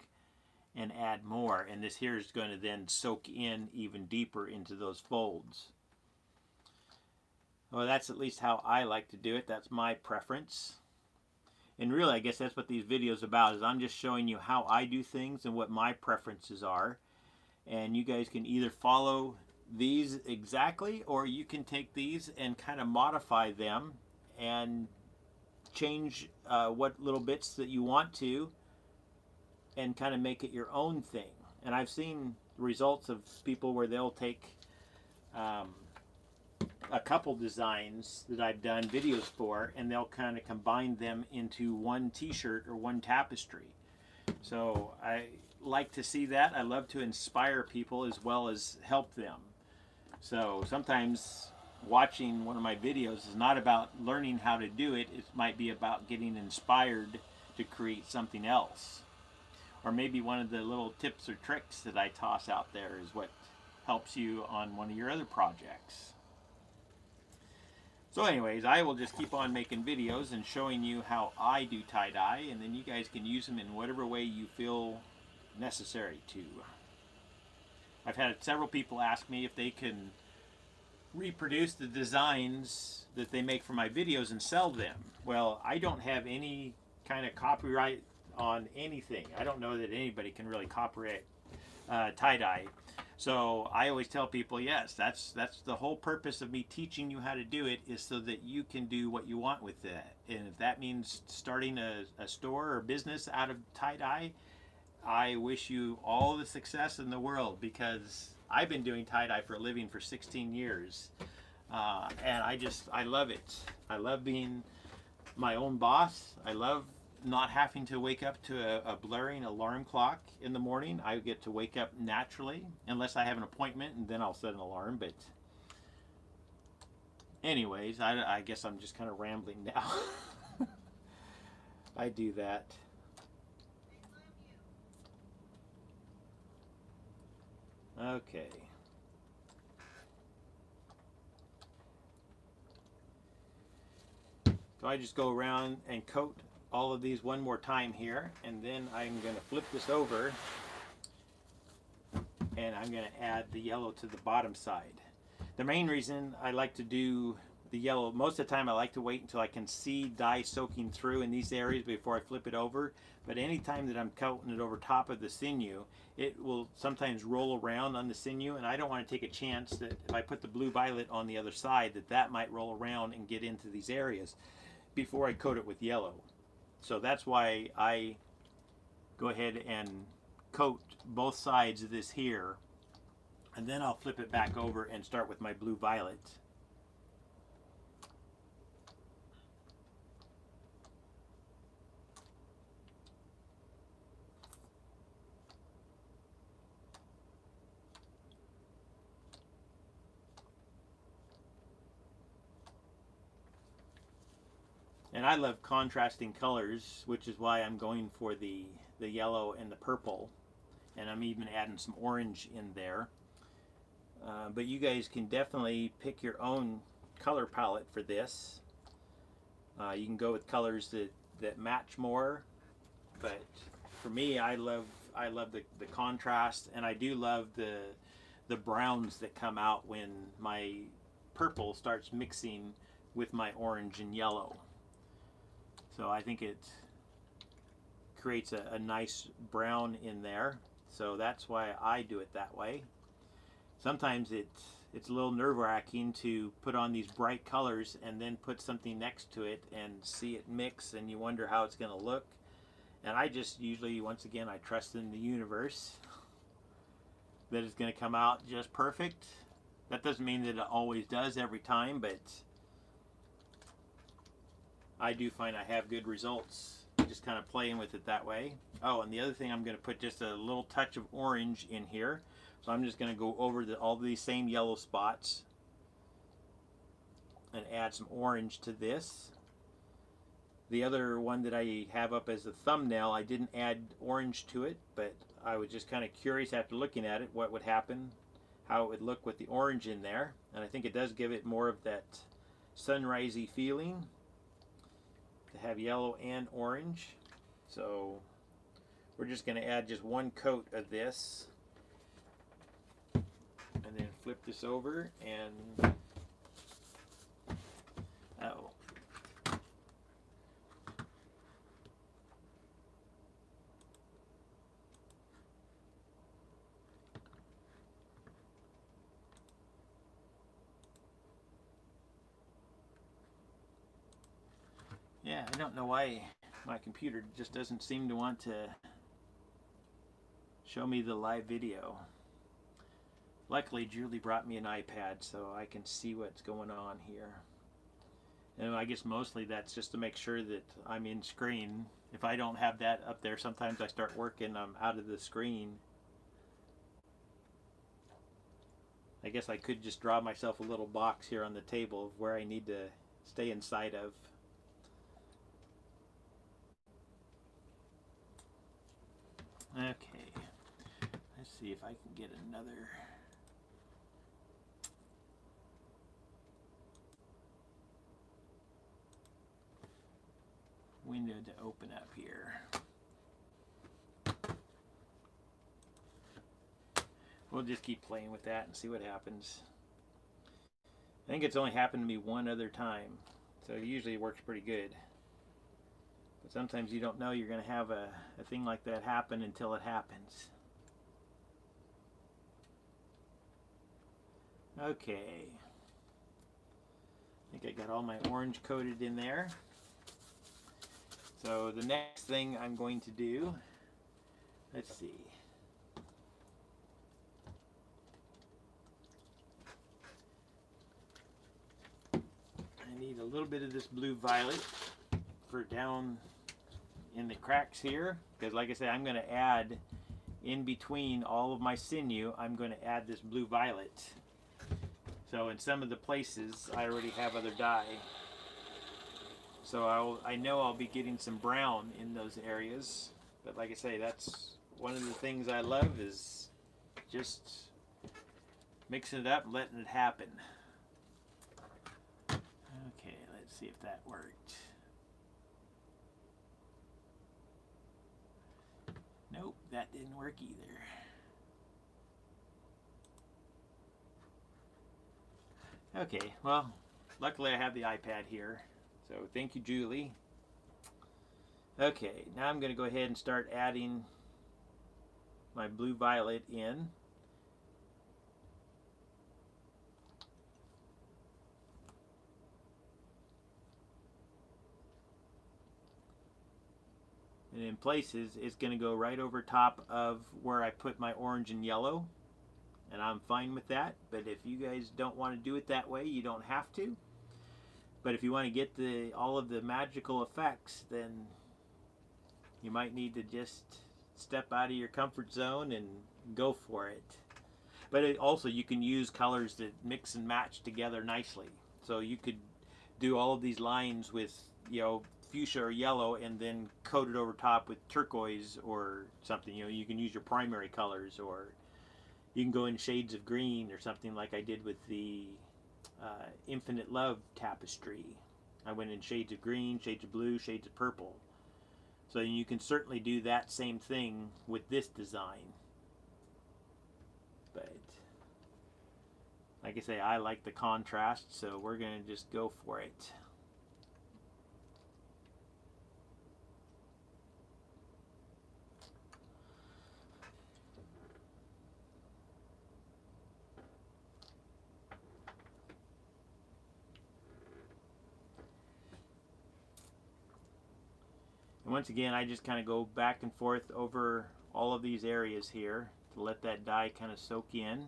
and add more, and this here is going to then soak in even deeper into those folds. Well, that's at least how I like to do it. That's my preference. And really, I guess that's what these videos are about, is I'm just showing you how I do things and what my preferences are. And you guys can either follow these exactly, or you can take these and kind of modify them and change what little bits that you want to, and kind of make it your own thing. And I've seen results of people where they'll take a couple designs that I've done videos for, and they'll kind of combine them into one t-shirt or one tapestry. So I like to see that. I love to inspire people as well as help them. So sometimes watching one of my videos is not about learning how to do it. It might be about getting inspired to create something else. Or maybe one of the little tips or tricks that I toss out there is what helps you on one of your other projects. So anyways, I will just keep on making videos and showing you how I do tie-dye, and then you guys can use them in whatever way you feel necessary to. I've had several people ask me if they can reproduce the designs that they make for my videos and sell them. Well, I don't have any kind of copyright on anything. I don't know that anybody can really copyright tie-dye. So I always tell people, yes, that's the whole purpose of me teaching you how to do it, is so that you can do what you want with that. And if that means starting a store or business out of tie-dye, I wish you all the success in the world, because I've been doing tie-dye for a living for 16 years. And I love it. I love being my own boss. I love not having to wake up to a blaring alarm clock in the morning. I get to wake up naturally, unless I have an appointment, and then I'll set an alarm. But anyways, I guess I'm just kind of rambling now. I do that. Okay. So I just go around and coat all of these one more time here, and then I'm going to flip this over, and I'm going to add the yellow to the bottom side. The main reason I like to do the yellow, most of the time I like to wait until I can see dye soaking through in these areas before I flip it over. But anytime that I'm coating it over top of the sinew, it will sometimes roll around on the sinew, and I don't want to take a chance that if I put the blue violet on the other side, that might roll around and get into these areas before I coat it with yellow. So that's why I go ahead and coat both sides of this here, and then I'll flip it back over and start with my blue violet. And I love contrasting colors, which is why I'm going for the yellow and the purple. And I'm even adding some orange in there. But you guys can definitely pick your own color palette for this. You can go with colors that match more. But for me, I love the contrast, and I do love the browns that come out when my purple starts mixing with my orange and yellow. So I think it creates a nice brown in there. So that's why I do it that way. Sometimes it's a little nerve-wracking to put on these bright colors and then put something next to it and see it mix, and you wonder how it's going to look. And I just usually, once again, I trust in the universe that it's going to come out just perfect. That doesn't mean that it always does every time, but I do find I have good results just kind of playing with it that way. Oh, and the other thing, I'm going to put just a little touch of orange in here. So I'm just going to go over all these same yellow spots and add some orange to this. The other one that I have up as a thumbnail, I didn't add orange to it, but I was just kind of curious after looking at it what would happen, how it would look with the orange in there. And I think it does give it more of that sunrisey feeling to have yellow and orange. So we're just going to add just one coat of this. And then flip this over and oh. Yeah, I don't know why my computer just doesn't seem to want to show me the live video. Luckily, Julie brought me an iPad so I can see what's going on here. And I guess mostly that's just to make sure that I'm in screen. If I don't have that up there, sometimes I start working, I'm out of the screen. I guess I could just draw myself a little box here on the table of where I need to stay inside of. Okay, let's see if I can get another. Window to open up here. We'll just keep playing with that and see what happens. I think it's only happened to me one other time, so usually it works pretty good. But sometimes you don't know you're going to have a thing like that happen until it happens. Okay. I think I got all my orange coated in there. So the next thing I'm going to do, let's see. I need a little bit of this blue violet for down in the cracks here, because like I said, I'm going to add in between all of my sinew, I'm going to add this blue violet. So in some of the places I already have other dye. So I know I'll be getting some brown in those areas, but like I say, that's one of the things I love, is just mixing it up and letting it happen. Okay, let's see if that worked. Nope, that didn't work either. Okay, well, luckily I have the iPad here. So thank you, Julie. Okay, now I'm going to go ahead and start adding my blue violet in. And in places, it's going to go right over top of where I put my orange and yellow. And I'm fine with that. But if you guys don't want to do it that way, you don't have to. But if you want to get all of the magical effects, then you might need to just step out of your comfort zone and go for it. But also you can use colors that mix and match together nicely. So you could do all of these lines with you know, fuchsia or yellow and then coat it over top with turquoise or something. You know, you can use your primary colors, or you can go in shades of green or something like I did with the Infinite Love Tapestry. I went in shades of green, shades of blue, shades of purple. So you can certainly do that same thing with this design. But like I say, I like the contrast, so we're going to just go for it. And once again, I just kind of go back and forth over all of these areas here to let that dye kind of soak in.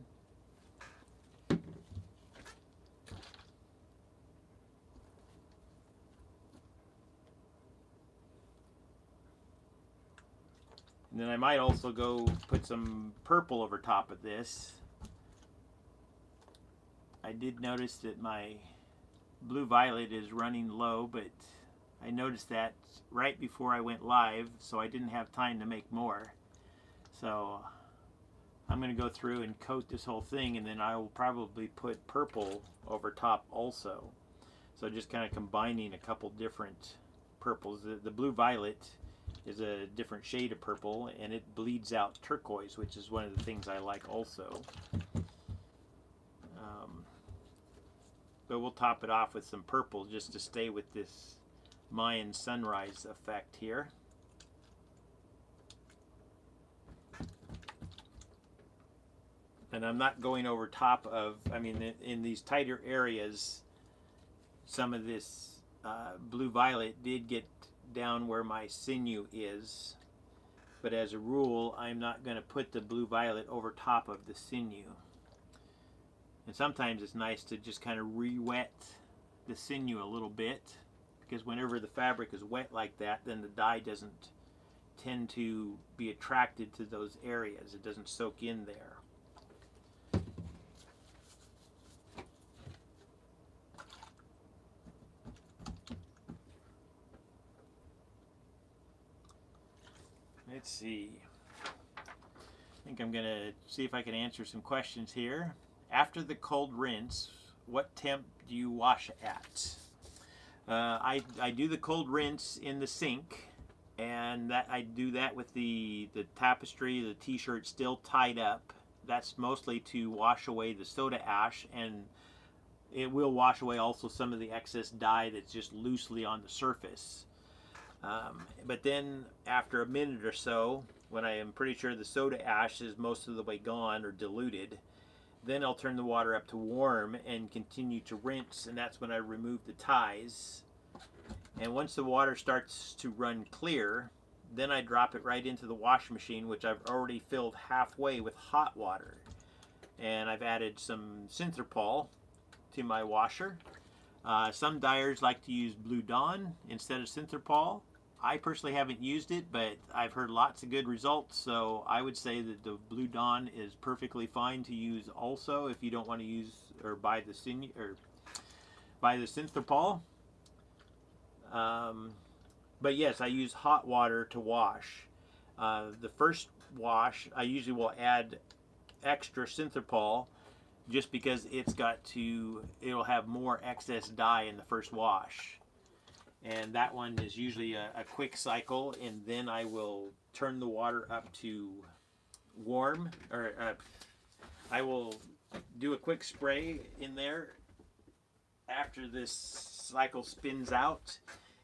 And then I might also go put some purple over top of this. I did notice that my blue violet is running low, but I noticed that right before I went live, so I didn't have time to make more. So I'm going to go through and coat this whole thing, and then I will probably put purple over top also. So just kind of combining a couple different purples. The blue violet is a different shade of purple, and it bleeds out turquoise, which is one of the things I like also. But we'll top it off with some purple just to stay with this Mayan sunrise effect here. And I'm not going over top of, I mean, in these tighter areas, some of this blue violet did get down where my sinew is. But as a rule, I'm not going to put the blue violet over top of the sinew. And sometimes it's nice to just kind of re-wet the sinew a little bit, because whenever the fabric is wet like that, then the dye doesn't tend to be attracted to those areas. It doesn't soak in there. Let's see. I think I'm going to see if I can answer some questions here. After the cold rinse, what temp do you wash at? I do the cold rinse in the sink, and that I do that with the tapestry, the t-shirt still tied up. That's mostly to wash away the soda ash, and it will wash away also some of the excess dye that's just loosely on the surface. But then after a minute or so, when I am pretty sure the soda ash is most of the way gone or diluted, then I'll turn the water up to warm and continue to rinse, and that's when I remove the ties. And once the water starts to run clear, then I drop it right into the wash machine, which I've already filled halfway with hot water. And I've added some Synthropol to my washer. Some dyers like to use Blue Dawn instead of Synthropol. I personally haven't used it, but I've heard lots of good results, so I would say that the Blue Dawn is perfectly fine to use also if you don't want to use or buy the Synthropol. But yes, I use hot water to wash. The first wash, I usually will add extra Synthropol just because it'll have more excess dye in the first wash. And that one is usually a quick cycle, and then I will turn the water up to warm, or I will do a quick spray in there after this cycle spins out,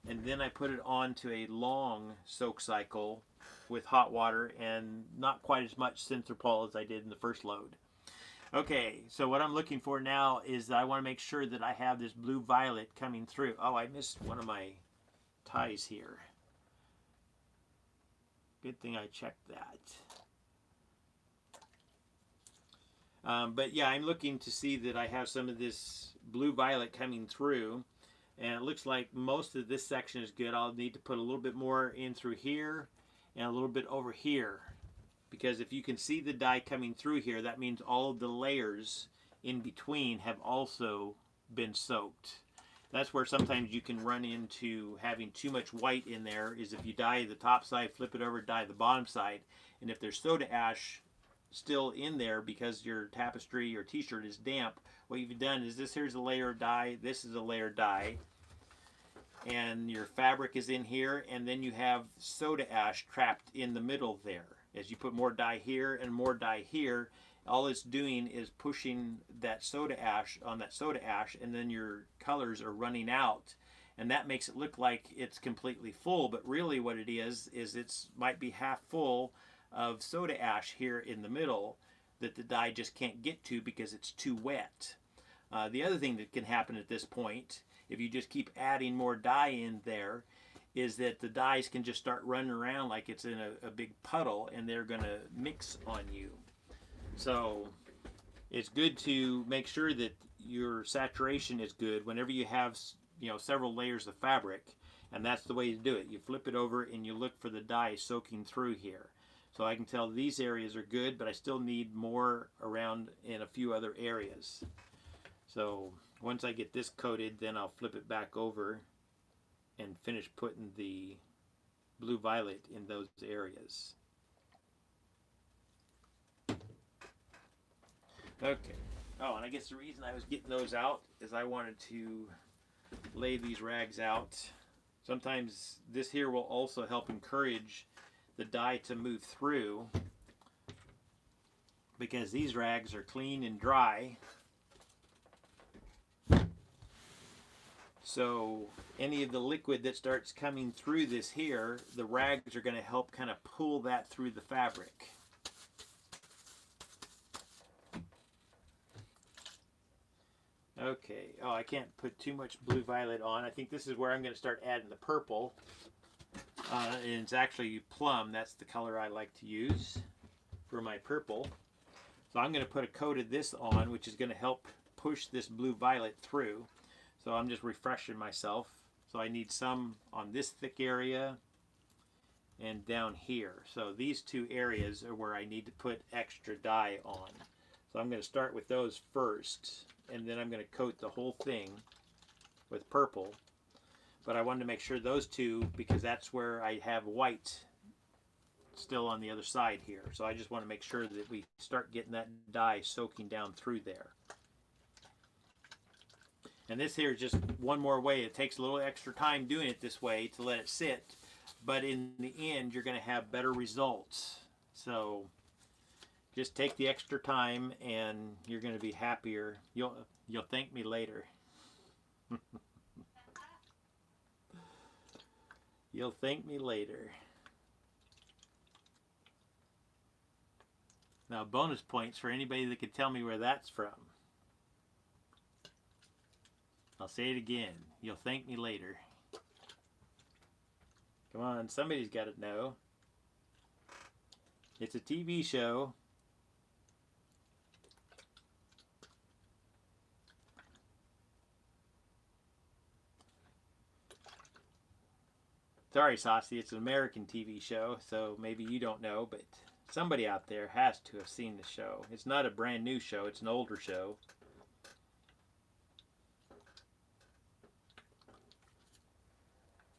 and then I put it on to a long soak cycle with hot water and not quite as much Synthropol as I did in the first load. Okay, so what I'm looking for now is that I want to make sure that I have this blue violet coming through. Oh, I missed one of my ties here. Good thing I checked that. But yeah, I'm looking to see that I have some of this blue violet coming through. And it looks like most of this section is good. I'll need to put a little bit more in through here and a little bit over here. Because if you can see the dye coming through here, that means all of the layers in between have also been soaked. That's where sometimes you can run into having too much white in there, is if you dye the top side, flip it over, dye the bottom side, and if there's soda ash still in there because your tapestry or t-shirt is damp, what you've done is this here's a layer of dye, this is a layer of dye, and your fabric is in here, and then you have soda ash trapped in the middle there. As you put more dye here and more dye here, all it's doing is pushing that soda ash on that soda ash, and then your colors are running out, and that makes it look like it's completely full, but really what it is it's might be half full of soda ash here in the middle that the dye just can't get to because it's too wet. The other thing that can happen at this point, if you just keep adding more dye in there, is that the dyes can just start running around like it's in a big puddle, and they're going to mix on you. So it's good to make sure that your saturation is good whenever you have, you know, several layers of fabric, and that's the way to do it. You flip it over and you look for the dye soaking through here. So I can tell these areas are good, but I still need more around in a few other areas. So once I get this coated, then I'll flip it back over and finish putting the blue violet in those areas. Okay. Oh, and I guess the reason I was getting those out is I wanted to lay these rags out. Sometimes this here will also help encourage the dye to move through, because these rags are clean and dry. So any of the liquid that starts coming through this here, the rags are going to help kind of pull that through the fabric. Okay, oh, I can't put too much blue violet on. I think this is where I'm going to start adding the purple. And it's actually plum. That's the color I like to use for my purple. So I'm going to put a coat of this on, which is going to help push this blue violet through. So I'm just refreshing myself. So I need some on this thick area and down here. So these two areas are where I need to put extra dye on. So I'm going to start with those first, and then I'm going to coat the whole thing with purple. But I wanted to make sure those two, because that's where I have white still on the other side here. So I just want to make sure that we start getting that dye soaking down through there. And this here is just one more way. It takes a little extra time doing it this way to let it sit, but in the end you're going to have better results. So just take the extra time and you're going to be happier. You'll thank me later. You'll thank me later. Now, bonus points for anybody that could tell me where that's from. I'll say it again. You'll thank me later. Come on, somebody's got to know. It's a TV show. Sorry, Saucy, it's an American TV show, so maybe you don't know, but somebody out there has to have seen the show. It's not a brand new show, it's an older show.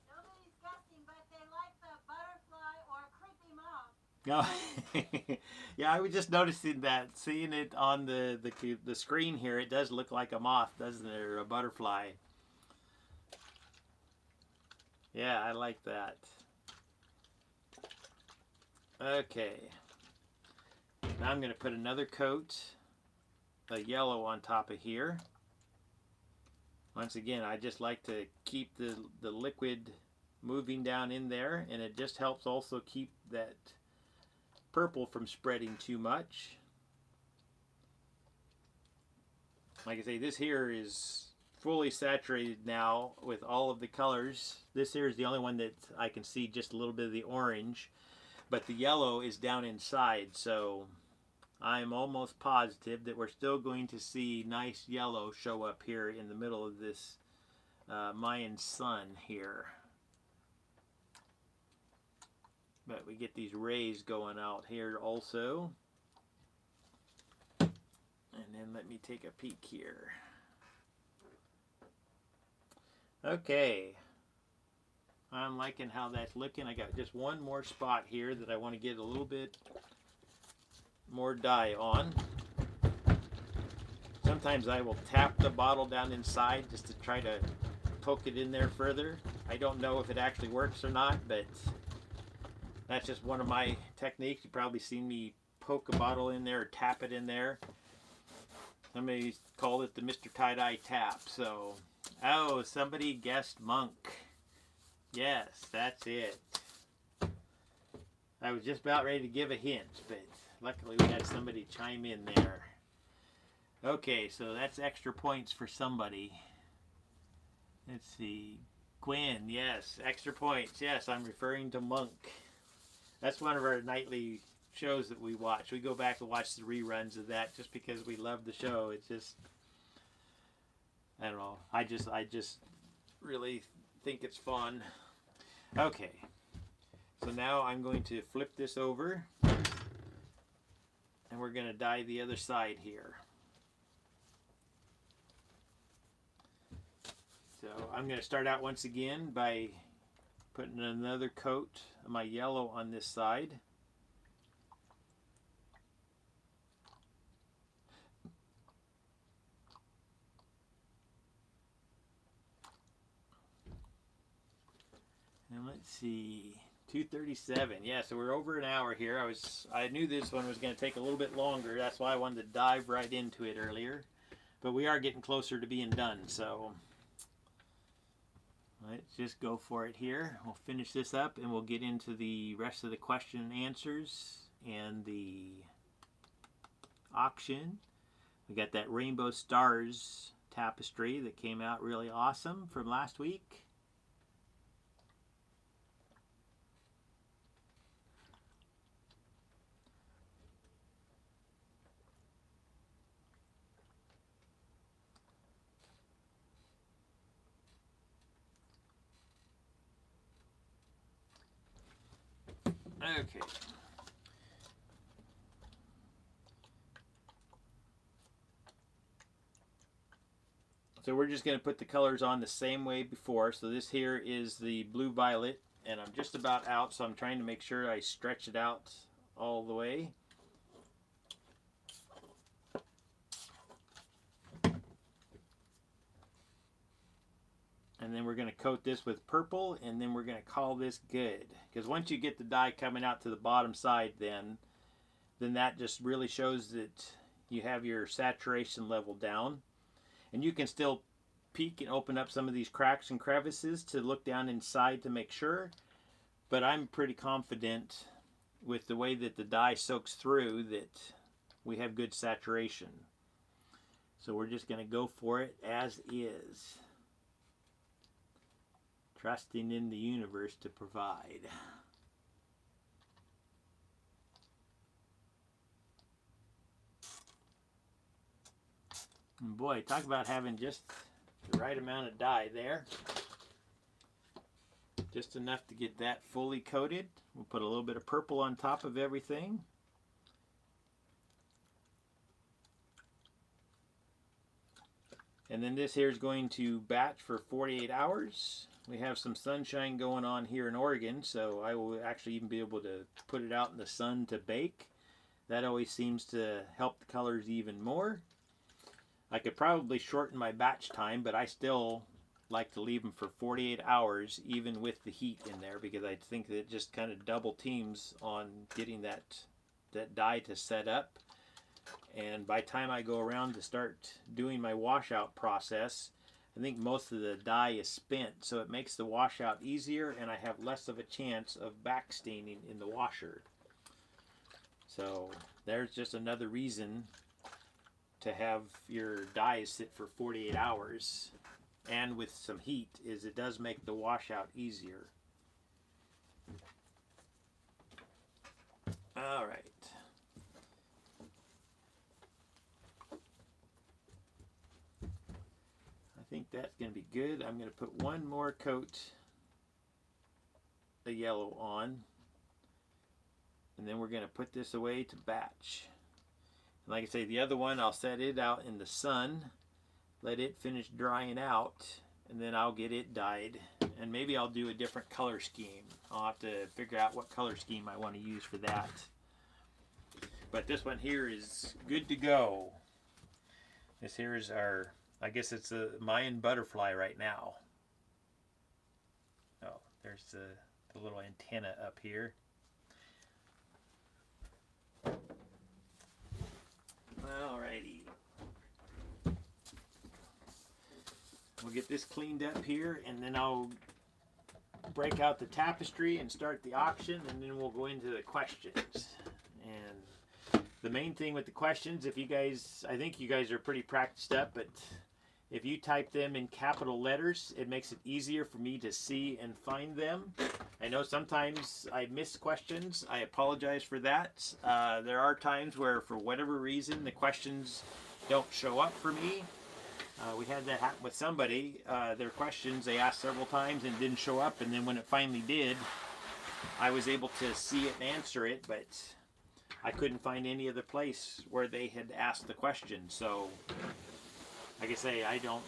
Nobody's guessing, but they like the butterfly or creepy moth. Oh, yeah, I was just noticing that, seeing it on the screen here, it does look like a moth, doesn't it, or a butterfly. Yeah, I like that. Okay. Now I'm going to put another coat of yellow on top of here. Once again, I just like to keep the liquid moving down in there, and it just helps also keep that purple from spreading too much. Like I say, this here is fully saturated now with all of the colors. This here is the only one that I can see just a little bit of the orange, but the yellow is down inside, so I'm almost positive that we're still going to see nice yellow show up here in the middle of this Mayan sun here. But we get these rays going out here also. And then let me take a peek here. Okay. I'm liking how that's looking. I got just one more spot here that I want to get a little bit more dye on. Sometimes I will tap the bottle down inside just to try to poke it in there further. I don't know if it actually works or not, but that's just one of my techniques. You've probably seen me poke a bottle in there or tap it in there. Somebody called it the MrTieDye tap. So, oh, somebody guessed monk. Yes, that's it. I was just about ready to give a hint, but luckily we had somebody chime in there. Okay, so that's extra points for somebody. Let's see. Gwen, yes, extra points. Yes, I'm referring to Monk. That's one of our nightly shows that we watch. We go back and watch the reruns of that just because we love the show. It's just, I don't know. I just really think it's fun. Okay. So now I'm going to flip this over and we're going to dye the other side here. So I'm going to start out once again by putting another coat of my yellow on this side. And let's see, 2:37. Yeah, so we're over an hour here. I knew this one was going to take a little bit longer. That's why I wanted to dive right into it earlier. But we are getting closer to being done, so let's just go for it here. We'll finish this up and we'll get into the rest of the question and answers and the auction. We got that Rainbow Stars Tapestry that came out really awesome from last week. Okay. So we're just going to put the colors on the same way before. So this here is the blue violet, and I'm just about out, so I'm trying to make sure I stretch it out all the way. And then we're going to coat this with purple, and then we're going to call this good. Because once you get the dye coming out to the bottom side, then that just really shows that you have your saturation level down. And you can still peek and open up some of these cracks and crevices to look down inside to make sure. But I'm pretty confident with the way that the dye soaks through that we have good saturation. So we're just going to go for it as is. Trusting in the universe to provide. And boy, talk about having just the right amount of dye there. Just enough to get that fully coated. We'll put a little bit of purple on top of everything. And then this here is going to batch for 48 hours. We have some sunshine going on here in Oregon, so I will actually even be able to put it out in the sun to bake. That always seems to help the colors even more. I could probably shorten my batch time, but I still like to leave them for 48 hours, even with the heat in there, because I think that it just kind of double teams on getting that dye to set up. And by the time I go around to start doing my washout process, I think most of the dye is spent, so it makes the washout easier, and I have less of a chance of back staining in the washer. So there's just another reason to have your dyes sit for 48 hours, and with some heat, is it does make the washout easier. All right. I think that's going to be good. I'm going to put one more coat of yellow on, and then we're going to put this away to batch. And like I say, the other one, I'll set it out in the sun, let it finish drying out, and then I'll get it dyed, and maybe I'll do a different color scheme. I'll have to figure out what color scheme I want to use for that. But this one here is good to go. This here is our, I guess it's a Mayan butterfly right now. Oh, there's the little antenna up here. Alrighty. We'll get this cleaned up here, and then I'll break out the tapestry and start the auction, and then we'll go into the questions. And the main thing with the questions, if you guys, I think you guys are pretty practiced up, but if you type them in capital letters, it makes it easier for me to see and find them. I know sometimes I miss questions. I apologize for that. There are times where, for whatever reason, the questions don't show up for me. We had that happen with somebody. Their questions they asked several times and didn't show up, and then when it finally did, I was able to see it and answer it, but I couldn't find any other place where they had asked the question. So, like I say, I don't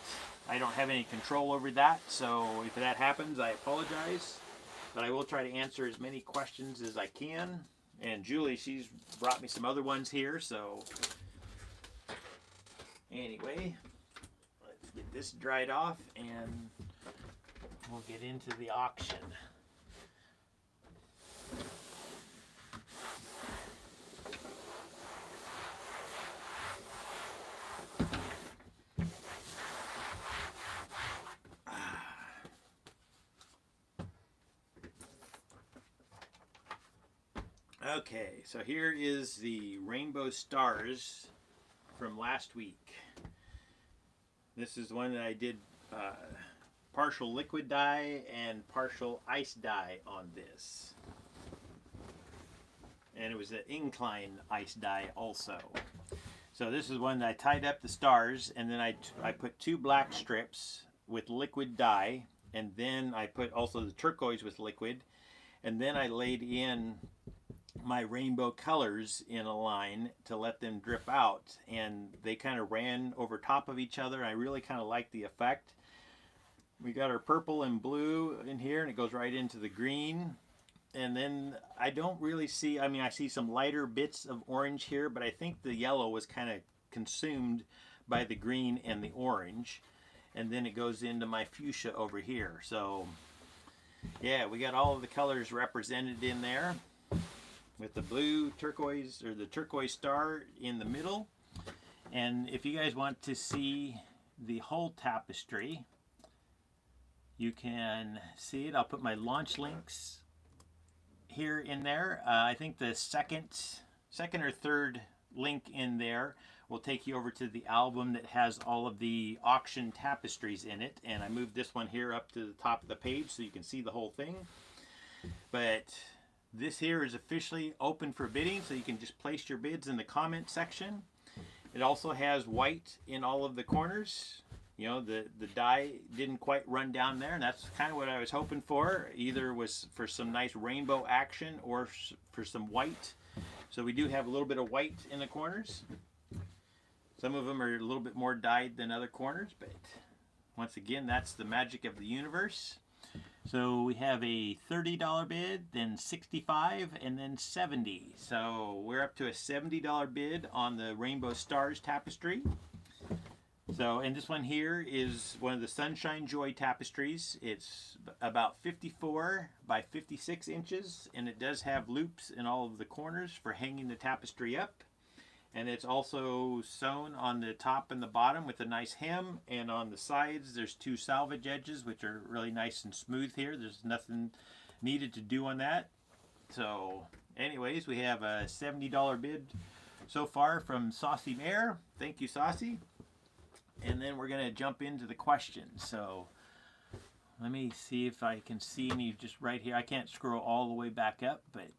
have any control over that. So if that happens, I apologize, but I will try to answer as many questions as I can. And Julie, she's brought me some other ones here. So anyway, let's get this dried off and we'll get into the auction. Okay, so here is the Rainbow Stars from last week. This is the one that I did partial liquid dye and partial ice dye on this. And it was an incline ice dye also. So this is one that I tied up the stars, and then I put 2 black strips with liquid dye, and then I put also the turquoise with liquid, and then I laid in my rainbow colors in a line to let them drip out, and they kind of ran over top of each other. I really kind of like the effect. We got our purple and blue in here, and it goes right into the green. And then I don't really see, I mean, I see some lighter bits of orange here, but I think the yellow was kind of consumed by the green and the orange. And then it goes into my fuchsia over here. So yeah, we got all of the colors represented in there, with the blue turquoise, or the turquoise star in the middle. And if you guys want to see the whole tapestry, you can see it. I'll put my launch links here in there. I think the second or third link in there will take you over to the album that has all of the auction tapestries in it. And I moved this one here up to the top of the page so you can see the whole thing. But this here is officially open for bidding, so you can just place your bids in the comment section. It also has white in all of the corners. You know, the dye didn't quite run down there, and that's kind of what I was hoping for. Either was for some nice rainbow action or for some white. So we do have a little bit of white in the corners. Some of them are a little bit more dyed than other corners, but once again, that's the magic of the universe. So we have a $30 bid, then $65, and then $70. So we're up to a $70 bid on the Rainbow Stars Tapestry. So, and this one here is one of the Sunshine Joy tapestries. It's about 54 by 56 inches, and it does have loops in all of the corners for hanging the tapestry up. And it's also sewn on the top and the bottom with a nice hem, and on the sides there's 2 salvage edges, which are really nice and smooth here. There's nothing needed to do on that. So anyways, we have a $70 bid so far from Saucy Mare. Thank you, Saucy. And then we're going to jump into the questions. So let me see if I can see any just right here. I can't scroll all the way back up, but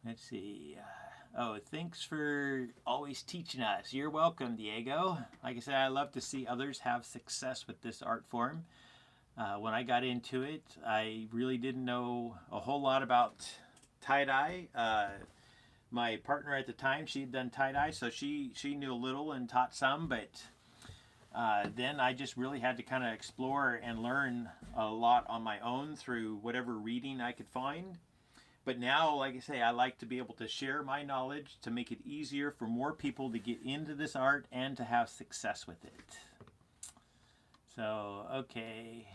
let's see. Oh, thanks for always teaching us. You're welcome, Diego. Like I said, I love to see others have success with this art form. When I got into it, I really didn't know a whole lot about tie-dye. My partner at the time, she had done tie-dye, so she knew a little and taught some, but then I just really had to kind of explore and learn a lot on my own through whatever reading I could find. But now, like I say, I like to be able to share my knowledge to make it easier for more people to get into this art and to have success with it. So, okay.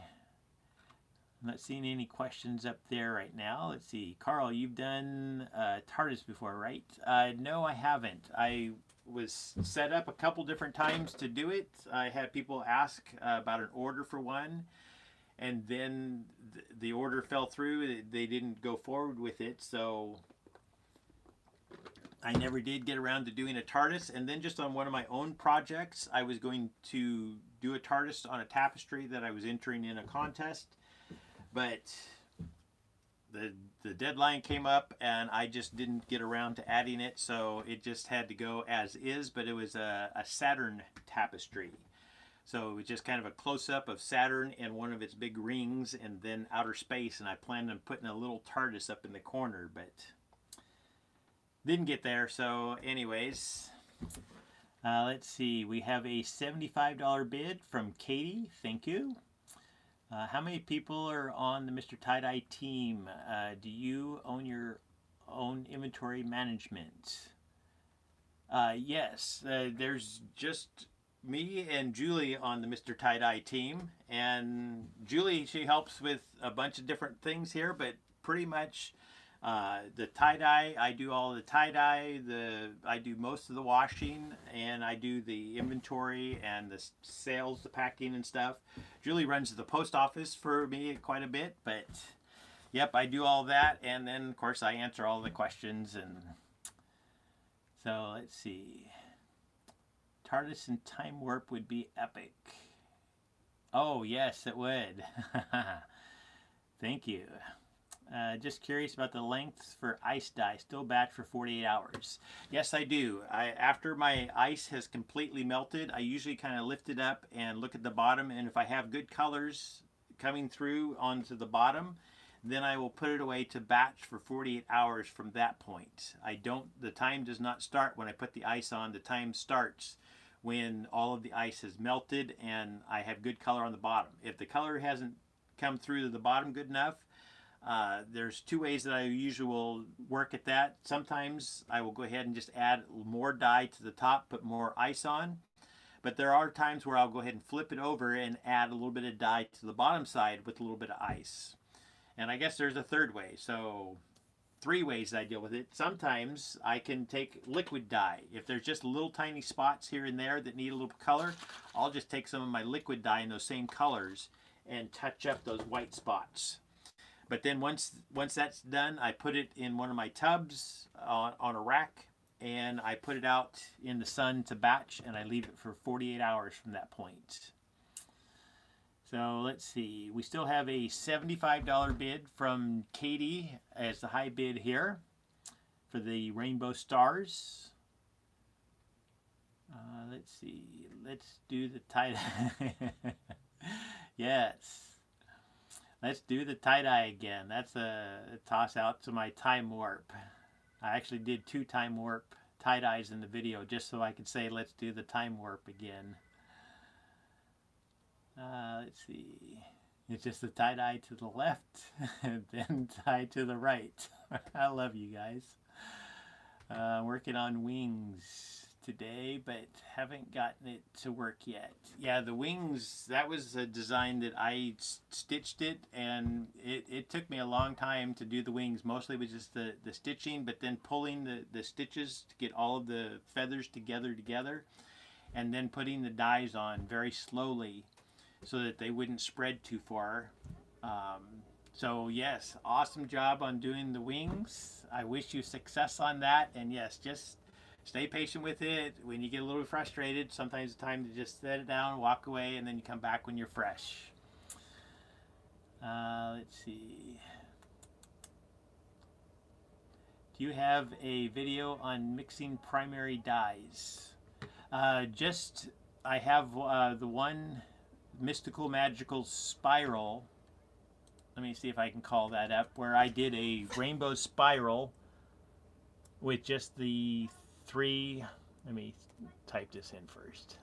I'm not seeing any questions up there right now. Let's see. Carl, you've done TARDIS before, right? No, I haven't. I was set up a couple different times to do it. I had people ask about an order for one, and then the order fell through. They didn't go forward with it, so I never did get around to doing a TARDIS. And then just on one of my own projects, I was going to do a TARDIS on a tapestry that I was entering in a contest, but the deadline came up and I just didn't get around to adding it, so it just had to go as is. But it was a Saturn tapestry, so it was just kind of a close-up of Saturn and one of its big rings and then outer space, and I planned on putting a little TARDIS up in the corner, but didn't get there. So anyways, let's see, we have a $75 bid from Katie. Thank you. How many people are on the MrTieDye team? Do you own your own inventory management? Yes, there's just me and Julie on the MrTieDye team. And Julie, she helps with a bunch of different things here, but pretty much the tie-dye, I do all the tie-dye, I do most of the washing, and I do the inventory and the sales, the packing and stuff. Julie runs the post office for me quite a bit, but yep, I do all that, and then of course I answer all the questions. And so let's see, TARDIS and Time Warp would be epic. Oh yes, it would. Thank you. Just curious about the lengths for ice dye. Still batch for 48 hours. Yes, I do. After my ice has completely melted, I usually kind of lift it up and look at the bottom, and if I have good colors coming through onto the bottom, then I will put it away to batch for 48 hours from that point. The time does not start when I put the ice on. The time starts when all of the ice has melted and I have good color on the bottom. If the color hasn't come through to the bottom good enough, there's two ways that I usually will work at that. Sometimes I will go ahead and just add more dye to the top, put more ice on. But there are times where I'll go ahead and flip it over and add a little bit of dye to the bottom side with a little bit of ice. And I guess there's a third way. So 3 ways I deal with it. Sometimes I can take liquid dye. If there's just little tiny spots here and there that need a little color, I'll just take some of my liquid dye in those same colors and touch up those white spots. But then once that's done, I put it in one of my tubs on a rack, and I put it out in the sun to batch, and I leave it for 48 hours from that point. So let's see. We still have a $75 bid from Katie as the high bid here for the Rainbow Stars. Let's see. Let's do the tie-dye. Yes. Let's do the tie-dye again. That's a toss out to my Time Warp. I actually did 2 Time Warp tie-dyes in the video just so I could say let's do the Time Warp again. Let's see. It's just the tie-dye to the left and then tie to the right. I love you guys. Working on wings today, but haven't gotten it to work yet. Yeah, the wings, that was a design that I stitched it, and it took me a long time to do the wings. Mostly it was just the stitching, but then pulling the stitches to get all of the feathers together, and then putting the dyes on very slowly so that they wouldn't spread too far. So yes, awesome job on doing the wings. I wish you success on that, and yes, just stay patient with it. When you get a little frustrated, sometimes it's time to just set it down, walk away, and then you come back when you're fresh. Let's see. Do you have a video on mixing primary dyes? I have the one mystical magical spiral. Let me see if I can call that up, where I did a rainbow spiral with just the 3, let me type this in first.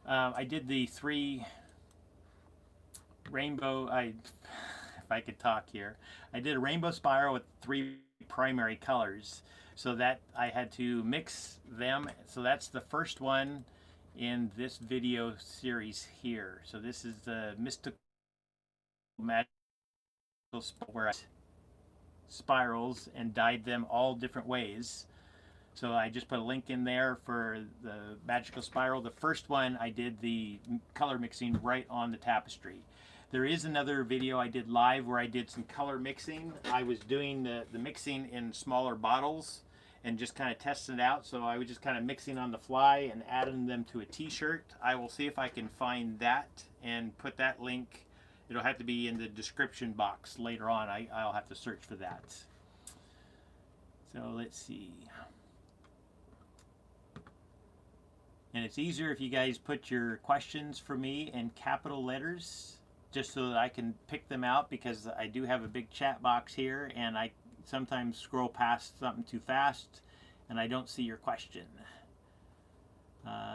I did the 3 rainbow. If I could talk here, I did a rainbow spiral with 3 primary colors, so that I had to mix them. So that's the first one in this video series here. So this is the mystical magical where I spirals and dyed them all different ways. So I just put a link in there for the magical spiral. The first one I did the color mixing right on the tapestry. There is another video I did live where I did some color mixing. I was doing the mixing in smaller bottles and just kind of testing it out. So I was just kind of mixing on the fly and adding them to a t-shirt. I will see if I can find that and put that link. It'll have to be in the description box later on. I'll have to search for that. So let's see. And it's easier if you guys put your questions for me in capital letters, just so that I can pick them out, because I do have a big chat box here and I sometimes scroll past something too fast and I don't see your question.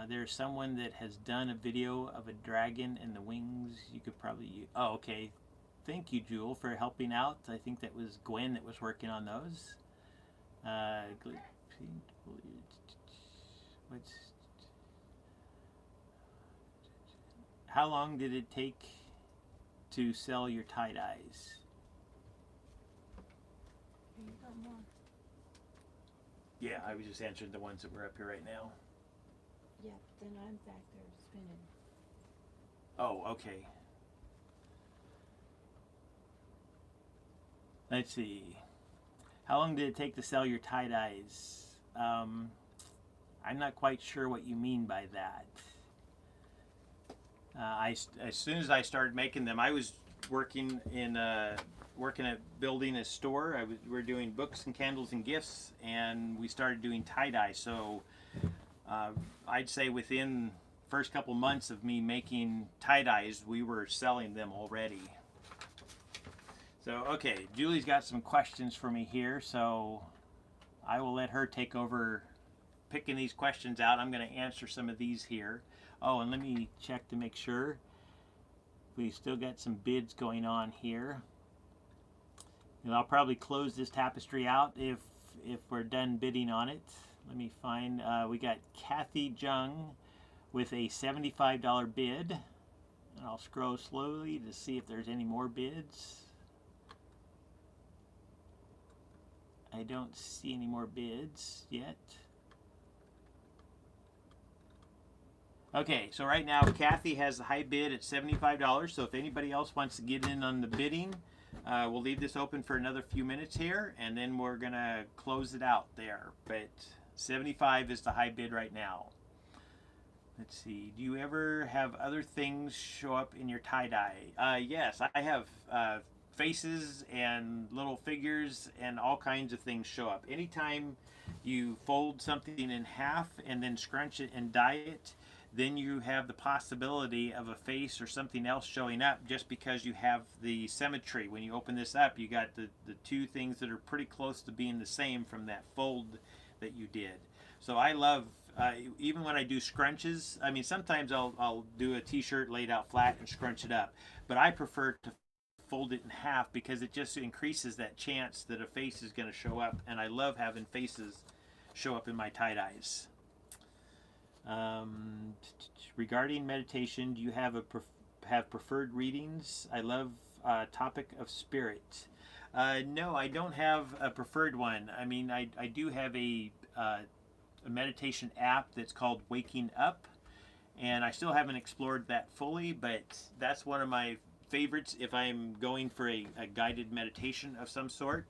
There's someone that has done a video of a dragon and the wings. You could probably use. Oh, okay. Thank you, Jewel, for helping out. I think that was Gwen that was working on those. How long did it take to sell your tie-dyes? You got more. Yeah, I was just answering the ones that were up here right now. Yeah, then I'm back there spinning. Oh, okay. Let's see. How long did it take to sell your tie-dyes? I'm not quite sure what you mean by that. As soon as I started making them, I was working at building a store. We were doing books and candles and gifts, and we started doing tie-dye. So I'd say within first couple months of me making tie-dyes, we were selling them already. So okay, Julie's got some questions for me here, so I will let her take over picking these questions out. I'm going to answer some of these here. Oh, and let me check to make sure. We still got some bids going on here. And I'll probably close this tapestry out if we're done bidding on it. Let me find, we got Kathy Jung with a $75 bid. And I'll scroll slowly to see if there's any more bids. I don't see any more bids yet. Okay, so right now Kathy has the high bid at $75. So if anybody else wants to get in on the bidding, we'll leave this open for another few minutes here, and then we're gonna close it out there. But 75 is the high bid right now. Let's see. Do you ever have other things show up in your tie-dye? Yes, I have faces and little figures and all kinds of things show up. Anytime you fold something in half and then scrunch it and dye it, then you have the possibility of a face or something else showing up, just because you have the symmetry. When you open this up, you got the two things that are pretty close to being the same from that fold that you did. So I love, even when I do scrunches, I mean, sometimes I'll do a t-shirt laid out flat and scrunch it up, but I prefer to fold it in half because it just increases that chance that a face is going to show up, and I love having faces show up in my tie-dyes. Regarding meditation, do you have have preferred readings? I love topic of spirit. No, I don't have a preferred one. I mean, I do have a meditation app that's called Waking Up, and I still haven't explored that fully, but that's one of my favorites if I'm going for a guided meditation of some sort.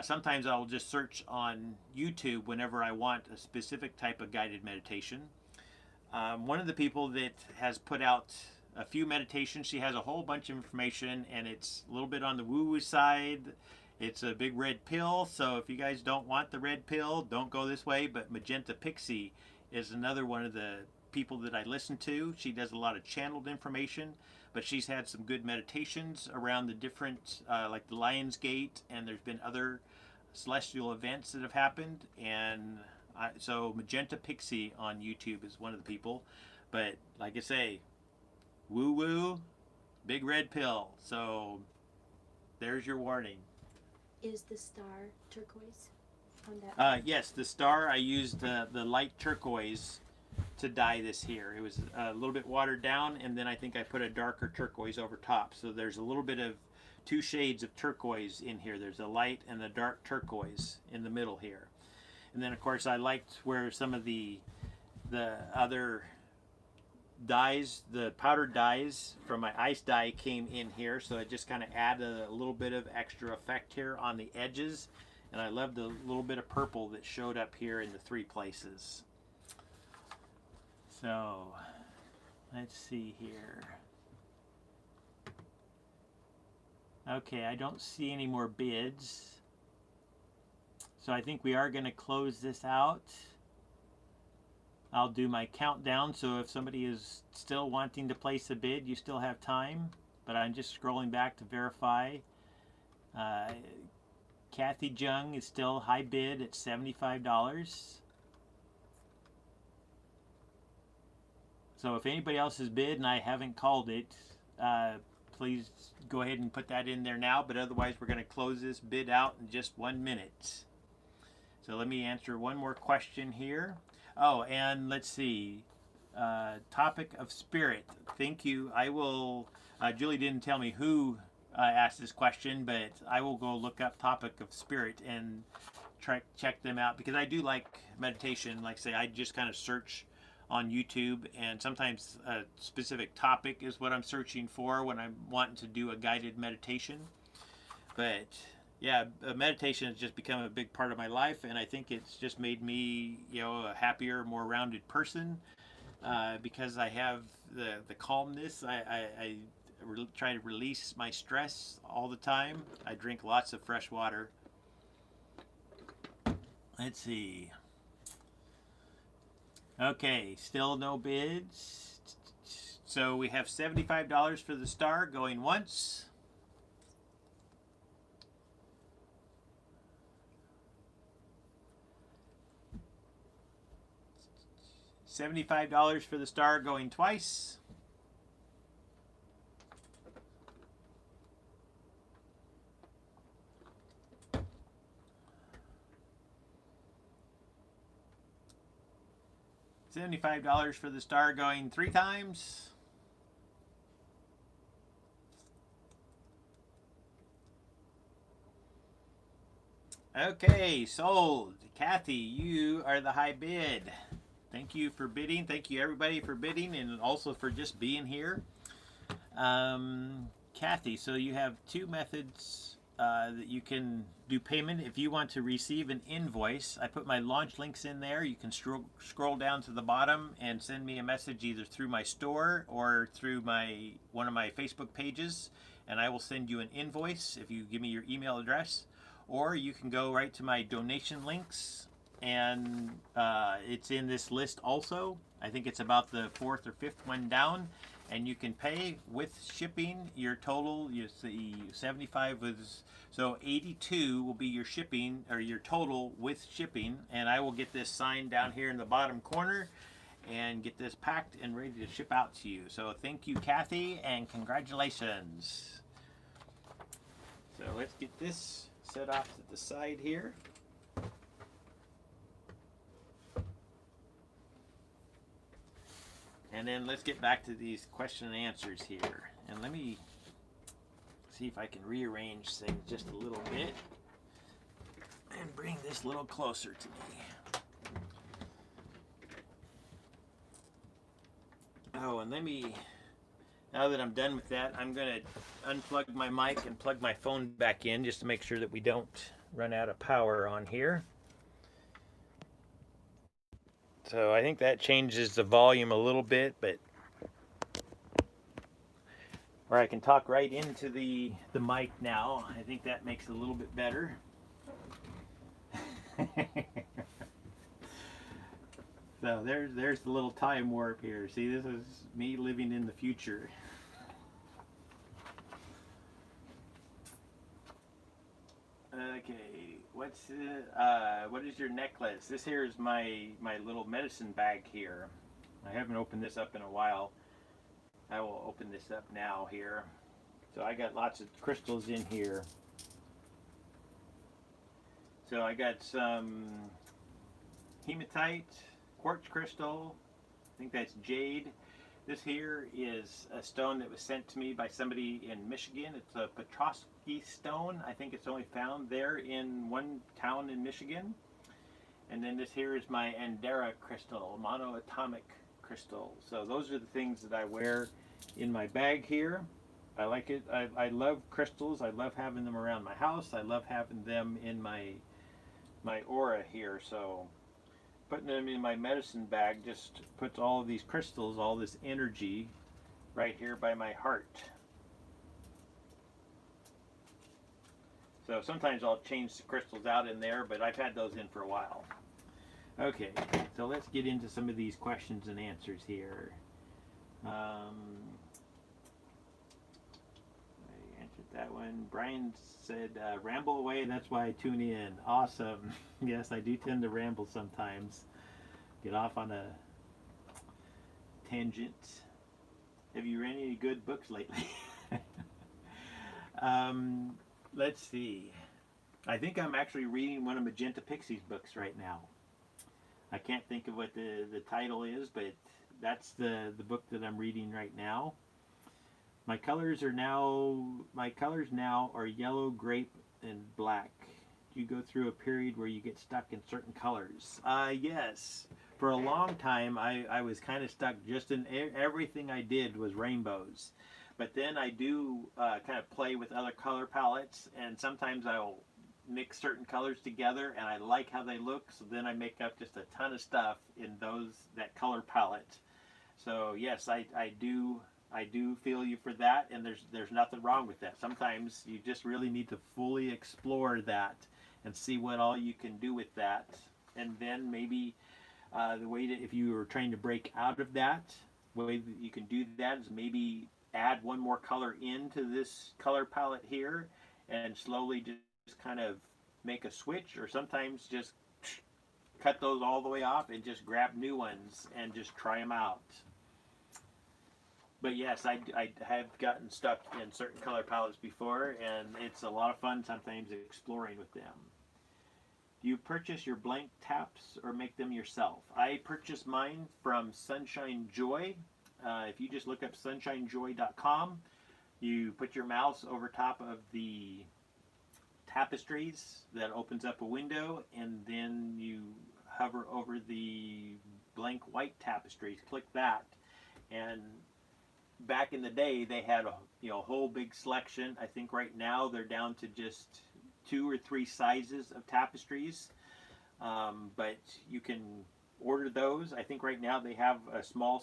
Sometimes I'll just search on YouTube whenever I want a specific type of guided meditation. One of the people that has put out a few meditations, she has a whole bunch of information, and it's a little bit on the woo-woo side. It's a big red pill, so if you guys don't want the red pill, don't go this way. But Magenta Pixie is another one of the people that I listen to. She does a lot of channeled information, but she's had some good meditations around the different, like the Lion's Gate, and there's been other celestial events that have happened. And so Magenta Pixie on YouTube is one of the people. But like I say, woo woo, big red pill. So there's your warning. Is the star turquoise on that? Yes, the star, I used the light turquoise to dye this here. It was a little bit watered down, and then I think I put a darker turquoise over top. So there's a little bit of 2 shades of turquoise in here. There's a light and a dark turquoise in the middle here. And then of course I liked where some of the other dyes, the powdered dyes from my ice dye came in here, so it just kind of added a little bit of extra effect here on the edges. And I love the little bit of purple that showed up here in the 3 places. So let's see here. Okay, I don't see any more bids, so I think we are going to close this out. I'll do my countdown, so if somebody is still wanting to place a bid, you still have time, but I'm just scrolling back to verify. Kathy Jung is still high bid at $75. So if anybody else has bid and I haven't called it, please go ahead and put that in there now, but otherwise we're going to close this bid out in just 1 minute. So let me answer one more question here. Oh, and let's see, topic of spirit. Thank you. I will, Julie didn't tell me who asked this question, but I will go look up topic of spirit and check them out, because I do like meditation. Like I say, I just kind of search on YouTube, and sometimes a specific topic is what I'm searching for when I'm wanting to do a guided meditation. But yeah, meditation has just become a big part of my life, and I think it's just made me, you know, a happier, more rounded person, because I have the calmness. I try to release my stress all the time. I drink lots of fresh water. Let's see. Okay, still no bids. So we have $75 for the star going once. $75 for the star going twice. $75 for the star going 3 times. Okay, sold. Kathy, you are the high bid. Thank you for bidding. Thank you everybody for bidding, and also for just being here. Kathy, so you have 2 methods that you can do payment. If you want to receive an invoice, I put my launch links in there. You can scroll down to the bottom and send me a message either through my store or through one of my Facebook pages, and I will send you an invoice if you give me your email address. Or you can go right to my donation links, and it's in this list also. I think it's about the 4th or 5th one down. And you can pay with shipping. Your total, you see, 75 was, so 82 will be your shipping, or your total with shipping. And I will get this signed down here in the bottom corner and get this packed and ready to ship out to you. So thank you, Kathy, and congratulations. So let's get this set off to the side here. And then let's get back to these question and answers here. And let me see if I can rearrange things just a little bit and bring this a little closer to me. Oh, and let me, now that I'm done with that, I'm going to unplug my mic and plug my phone back in just to make sure that we don't run out of power on here. So I think that changes the volume a little bit, but or I can talk right into the mic now. I think that makes it a little bit better. So there's the little time warp here. See, this is me living in the future. Okay, what is your necklace? This here is my little medicine bag here. I haven't opened this up in a while. I will open this up now here. So I got lots of crystals in here. So I got some hematite, quartz crystal, I think that's jade. This here is a stone that was sent to me by somebody in Michigan. It's a Petrosky stone. I think it's only found there in one town in Michigan. And then this here is my Andera crystal, monoatomic crystal. So those are the things that I wear in my bag here. I like it. I love crystals. I love having them around my house. I love having them in my aura here. So putting them in my medicine bag just puts all of these crystals, all this energy right here by my heart. So sometimes I'll change the crystals out in there, but I've had those in for a while. Okay, so let's get into some of these questions and answers here. I answered that one. Brian said, ramble away, that's why I tune in. Awesome. Yes, I do tend to ramble sometimes. Get off on a tangent. Have you read any good books lately? Let's see. I think I'm actually reading one of Magenta Pixie's books right now. I can't think of what the title is, but that's the book that I'm reading right now. My colors now are yellow, grape, and black. Do you go through a period where you get stuck in certain colors? Yes. For a long time, I was kind of stuck just in everything I did was rainbows. But then I do kind of play with other color palettes, and sometimes I'll mix certain colors together, and I like how they look, so then I make up just a ton of stuff in that color palette. So yes, I do feel you for that, and there's nothing wrong with that. Sometimes you just really need to fully explore that and see what all you can do with that, and then maybe the way that if you were trying to break out of that, the way that you can do that is maybe add one more color into this color palette here, and slowly just kind of make a switch, or sometimes just cut those all the way off and just grab new ones and just try them out. But yes, I have gotten stuck in certain color palettes before, and it's a lot of fun sometimes exploring with them. Do you purchase your blank taps or make them yourself? I purchase mine from Sunshine Joy. If you just look up sunshinejoy.com, you put your mouse over top of the tapestries, that opens up a window, and then you hover over the blank white tapestries, click that, and back in the day they had a whole big selection. I think right now they're down to just 2 or 3 sizes of tapestries, but you can order those. I think right now they have a small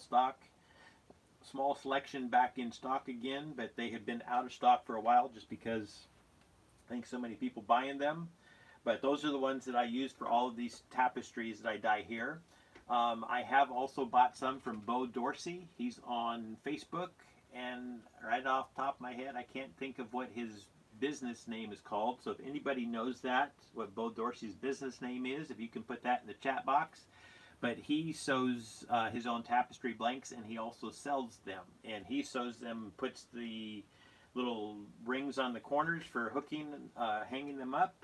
selection back in stock again, but they have been out of stock for a while just because I think so many people buying them. But those are the ones that I use for all of these tapestries that I dye here. I have also bought some from Bo Dorsey. He's on Facebook, and right off the top of my head, I can't think of what his business name is called. So if anybody knows that, what Bo Dorsey's business name is, if you can put that in the chat box. But he sews his own tapestry blanks, and he also sells them. And he sews them, puts the little rings on the corners for hooking, hanging them up,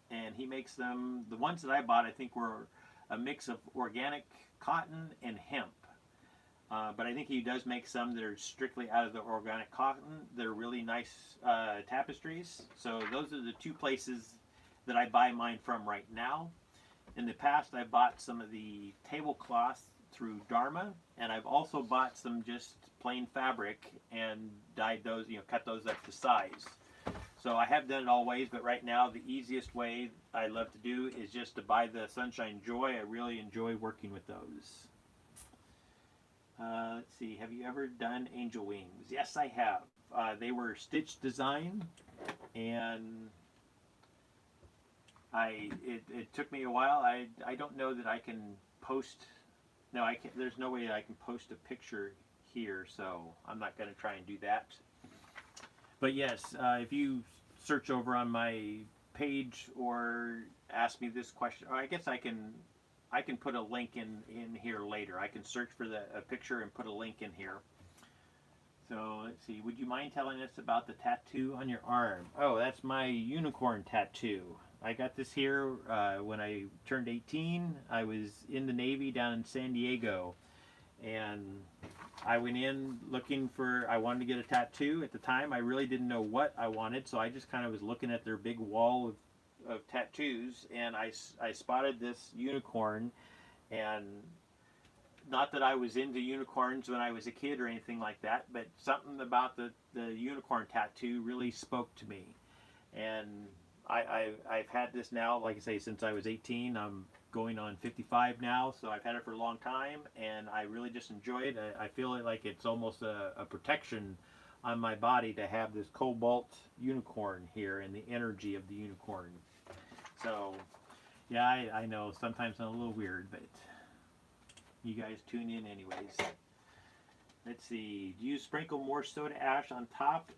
and he makes them. The ones that I bought, I think, were a mix of organic cotton and hemp. But I think he does make some that are strictly out of the organic cotton. They're really nice tapestries. So those are the 2 places that I buy mine from right now. In the past, I bought some of the tablecloth through Dharma, and I've also bought some just plain fabric and dyed those, cut those up to size. So I have done it all ways, but right now the easiest way I love to do is just to buy the Sunshine Joy. I really enjoy working with those. Let's see, have you ever done angel wings? Yes, I have. They were stitch design, and it took me a while. I don't know that I can post. No, I can't. There's no way I can post a picture here, so I'm not going to try and do that. But yes, if you search over on my page or ask me this question, or I guess I can I can put a link in here later. I can search for a picture and put a link in here. So let's see. Would you mind telling us about the tattoo on your arm? Oh, that's my unicorn tattoo. I got this here when I turned 18. I was in the Navy down in San Diego, and I went in looking for, I wanted to get a tattoo. At the time, I really didn't know what I wanted, so I just kind of was looking at their big wall of tattoos, and I spotted this unicorn. And not that I was into unicorns when I was a kid or anything like that, but something about the unicorn tattoo really spoke to me. And I've had this now, like I say, since I was 18. I'm going on 55 now, so I've had it for a long time, and I really just enjoy it. I feel like it's almost a protection on my body to have this cobalt unicorn here and the energy of the unicorn. So, yeah, I know sometimes I'm a little weird, but you guys tune in anyways. Let's see. Do you sprinkle more soda ash on top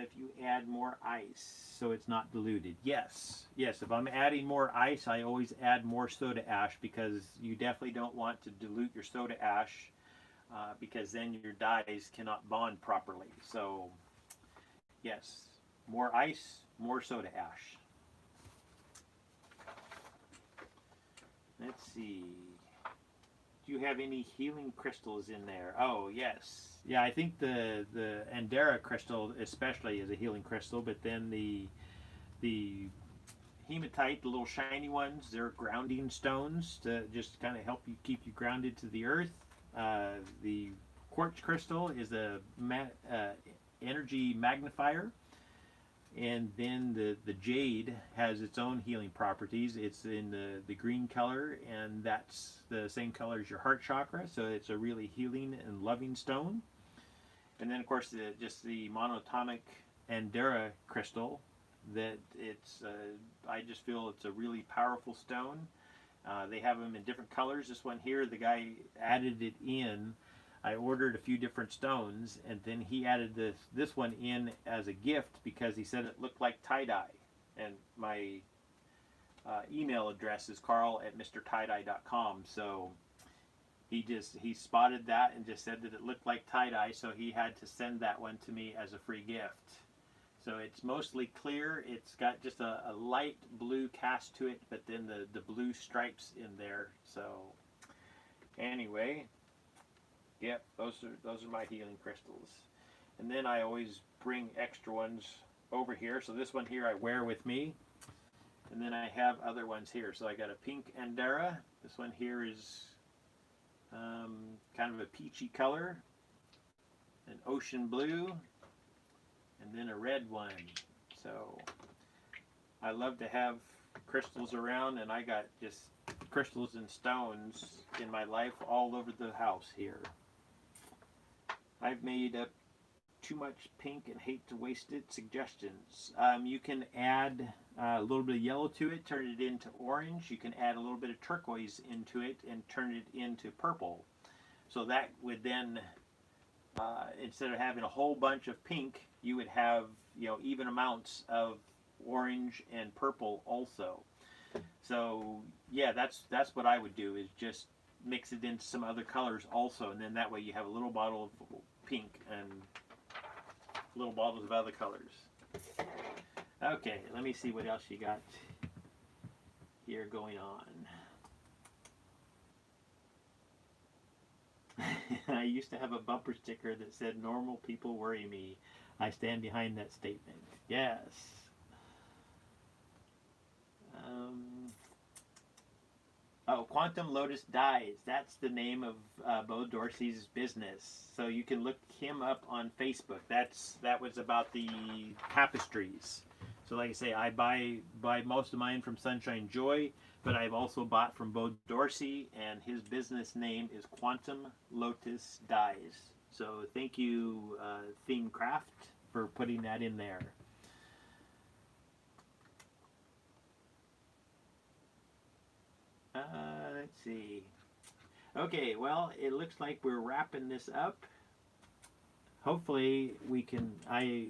if you add more ice so it's not diluted? Yes. Yes, if I'm adding more ice, I always add more soda ash, because you definitely don't want to dilute your soda ash because then your dyes cannot bond properly. So, yes, more ice, more soda ash. Let's see. Do you have any healing crystals in there? Oh, yes. Yeah, I think the Andera crystal especially is a healing crystal, but then the hematite, the little shiny ones, they're grounding stones to just kind of help you keep you grounded to the earth. The quartz crystal is a energy magnifier. And then the jade has its own healing properties. It's in the green color, and that's the same color as your heart chakra, so it's a really healing and loving stone. And then, of course, just the monatomic Andera crystal, that it's I just feel it's a really powerful stone. They have them in different colors. This one here, the guy added it in. I ordered a few different stones, and then he added this one in as a gift because he said it looked like tie-dye. And my email address is carl@MrTieDye.com. So he spotted that and just said that it looked like tie-dye, so he had to send that one to me as a free gift. So it's mostly clear. It's got just a light blue cast to it, but then the blue stripes in there. So anyway, yep, those are my healing crystals. And then I always bring extra ones over here. So this one here I wear with me. And then I have other ones here. So I got a pink Andera. This one here is kind of a peachy color. An ocean blue. And then a red one. So I love to have crystals around, and I got just crystals and stones in my life all over the house here. I've made up too much pink and hate to waste it. Suggestions. You can add a little bit of yellow to it, turn it into orange. You can add a little bit of turquoise into it and turn it into purple. So that would then, instead of having a whole bunch of pink, you would have, even amounts of orange and purple also. So yeah, that's what I would do, is just mix it into some other colors also, and then that way you have a little bottle of pink and little bottles of other colors. Okay, let me see what else you got here going on. I used to have a bumper sticker that said, "Normal people worry me." I stand behind that statement. Yes. Oh, Quantum Lotus Dyes. That's the name of Bo Dorsey's business. So you can look him up on Facebook. That was about the tapestries. So like I say, I buy most of mine from Sunshine Joy, but I've also bought from Bo Dorsey, and his business name is Quantum Lotus Dyes. So thank you, Theme Craft, for putting that in there. Let's see. Okay, well, it looks like we're wrapping this up. Hopefully we can, I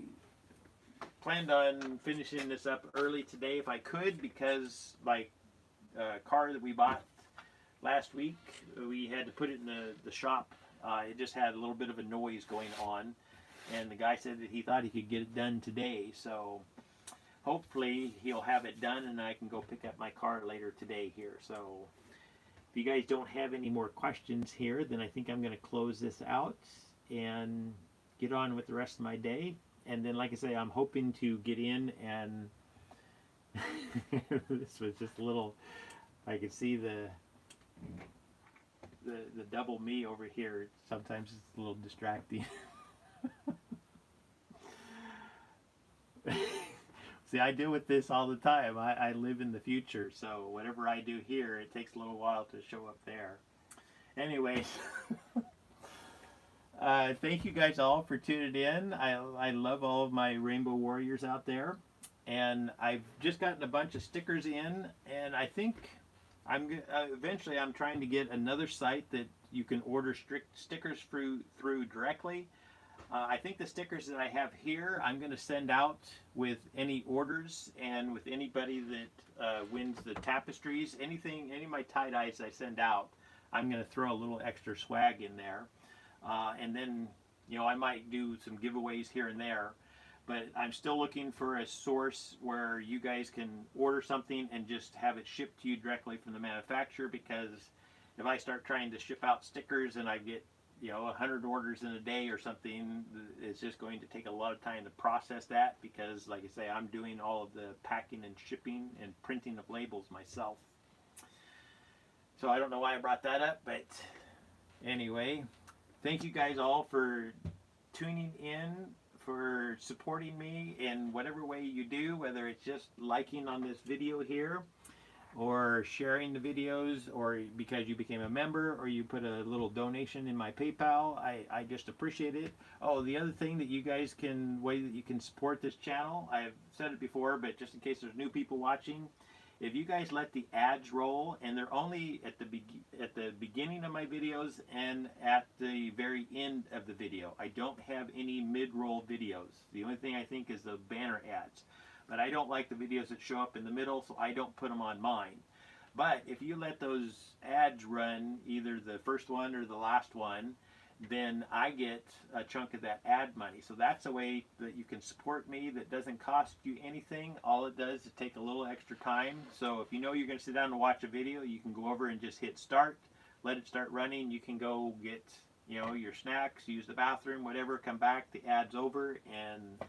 planned on finishing this up early today if I could, because my car that we bought last week. We had to put it in the shop. It just had a little bit of a noise going on, and the guy said that he thought he could get it done today. So hopefully he'll have it done, and I can go pick up my car later today here. So if you guys don't have any more questions here, then I think I'm going to close this out and get on with the rest of my day. And then, like I say, I'm hoping to get in and this was just a little, I could see the double me over here. Sometimes it's a little distracting. See, I deal with this all the time. I live in the future, so whatever I do here, it takes a little while to show up there. Anyways, thank you guys all for tuning in. I love all of my Rainbow Warriors out there. And I've just gotten a bunch of stickers in, and I think eventually I'm trying to get another site that you can order stickers through directly. I think the stickers that I have here, I'm going to send out with any orders and with anybody that wins the tapestries. Any of my tie-dyes I send out, I'm going to throw a little extra swag in there. And then, I might do some giveaways here and there. But I'm still looking for a source where you guys can order something and just have it shipped to you directly from the manufacturer, because if I start trying to ship out stickers and I get 100 orders in a day or something, it's just going to take a lot of time to process that, because like I say, I'm doing all of the packing and shipping and printing of labels myself. So I don't know why I brought that up, but anyway, thank you guys all for tuning in, for supporting me in whatever way you do, whether it's just liking on this video here, or sharing the videos, or because you became a member, or you put a little donation in my PayPal. I just appreciate it. Oh, the other thing that you guys way that you can support this channel, I've said it before, but just in case there's new people watching, if you guys let the ads roll, and they're only at the beginning of my videos and at the very end of the video. I don't have any mid-roll videos. The only thing I think is the banner ads. But I don't like the videos that show up in the middle, so I don't put them on mine. But if you let those ads run, either the first one or the last one, then I get a chunk of that ad money. So that's a way that you can support me that doesn't cost you anything. All it does is take a little extra time. So if you know you're going to sit down and watch a video, you can go over and just hit start, let it start running. You can go get your snacks, use the bathroom, whatever, come back, the ad's over, and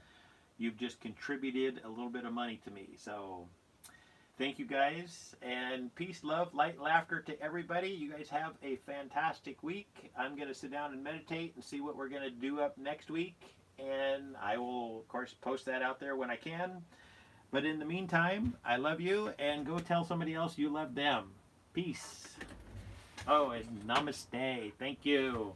you've just contributed a little bit of money to me. So thank you guys, and peace, love, light, laughter to everybody. You guys have a fantastic week. I'm going to sit down and meditate and see what we're going to do up next week, and I will, of course, post that out there when I can. But in the meantime, I love you, and go tell somebody else you love them. Peace. Oh, and namaste. Thank you.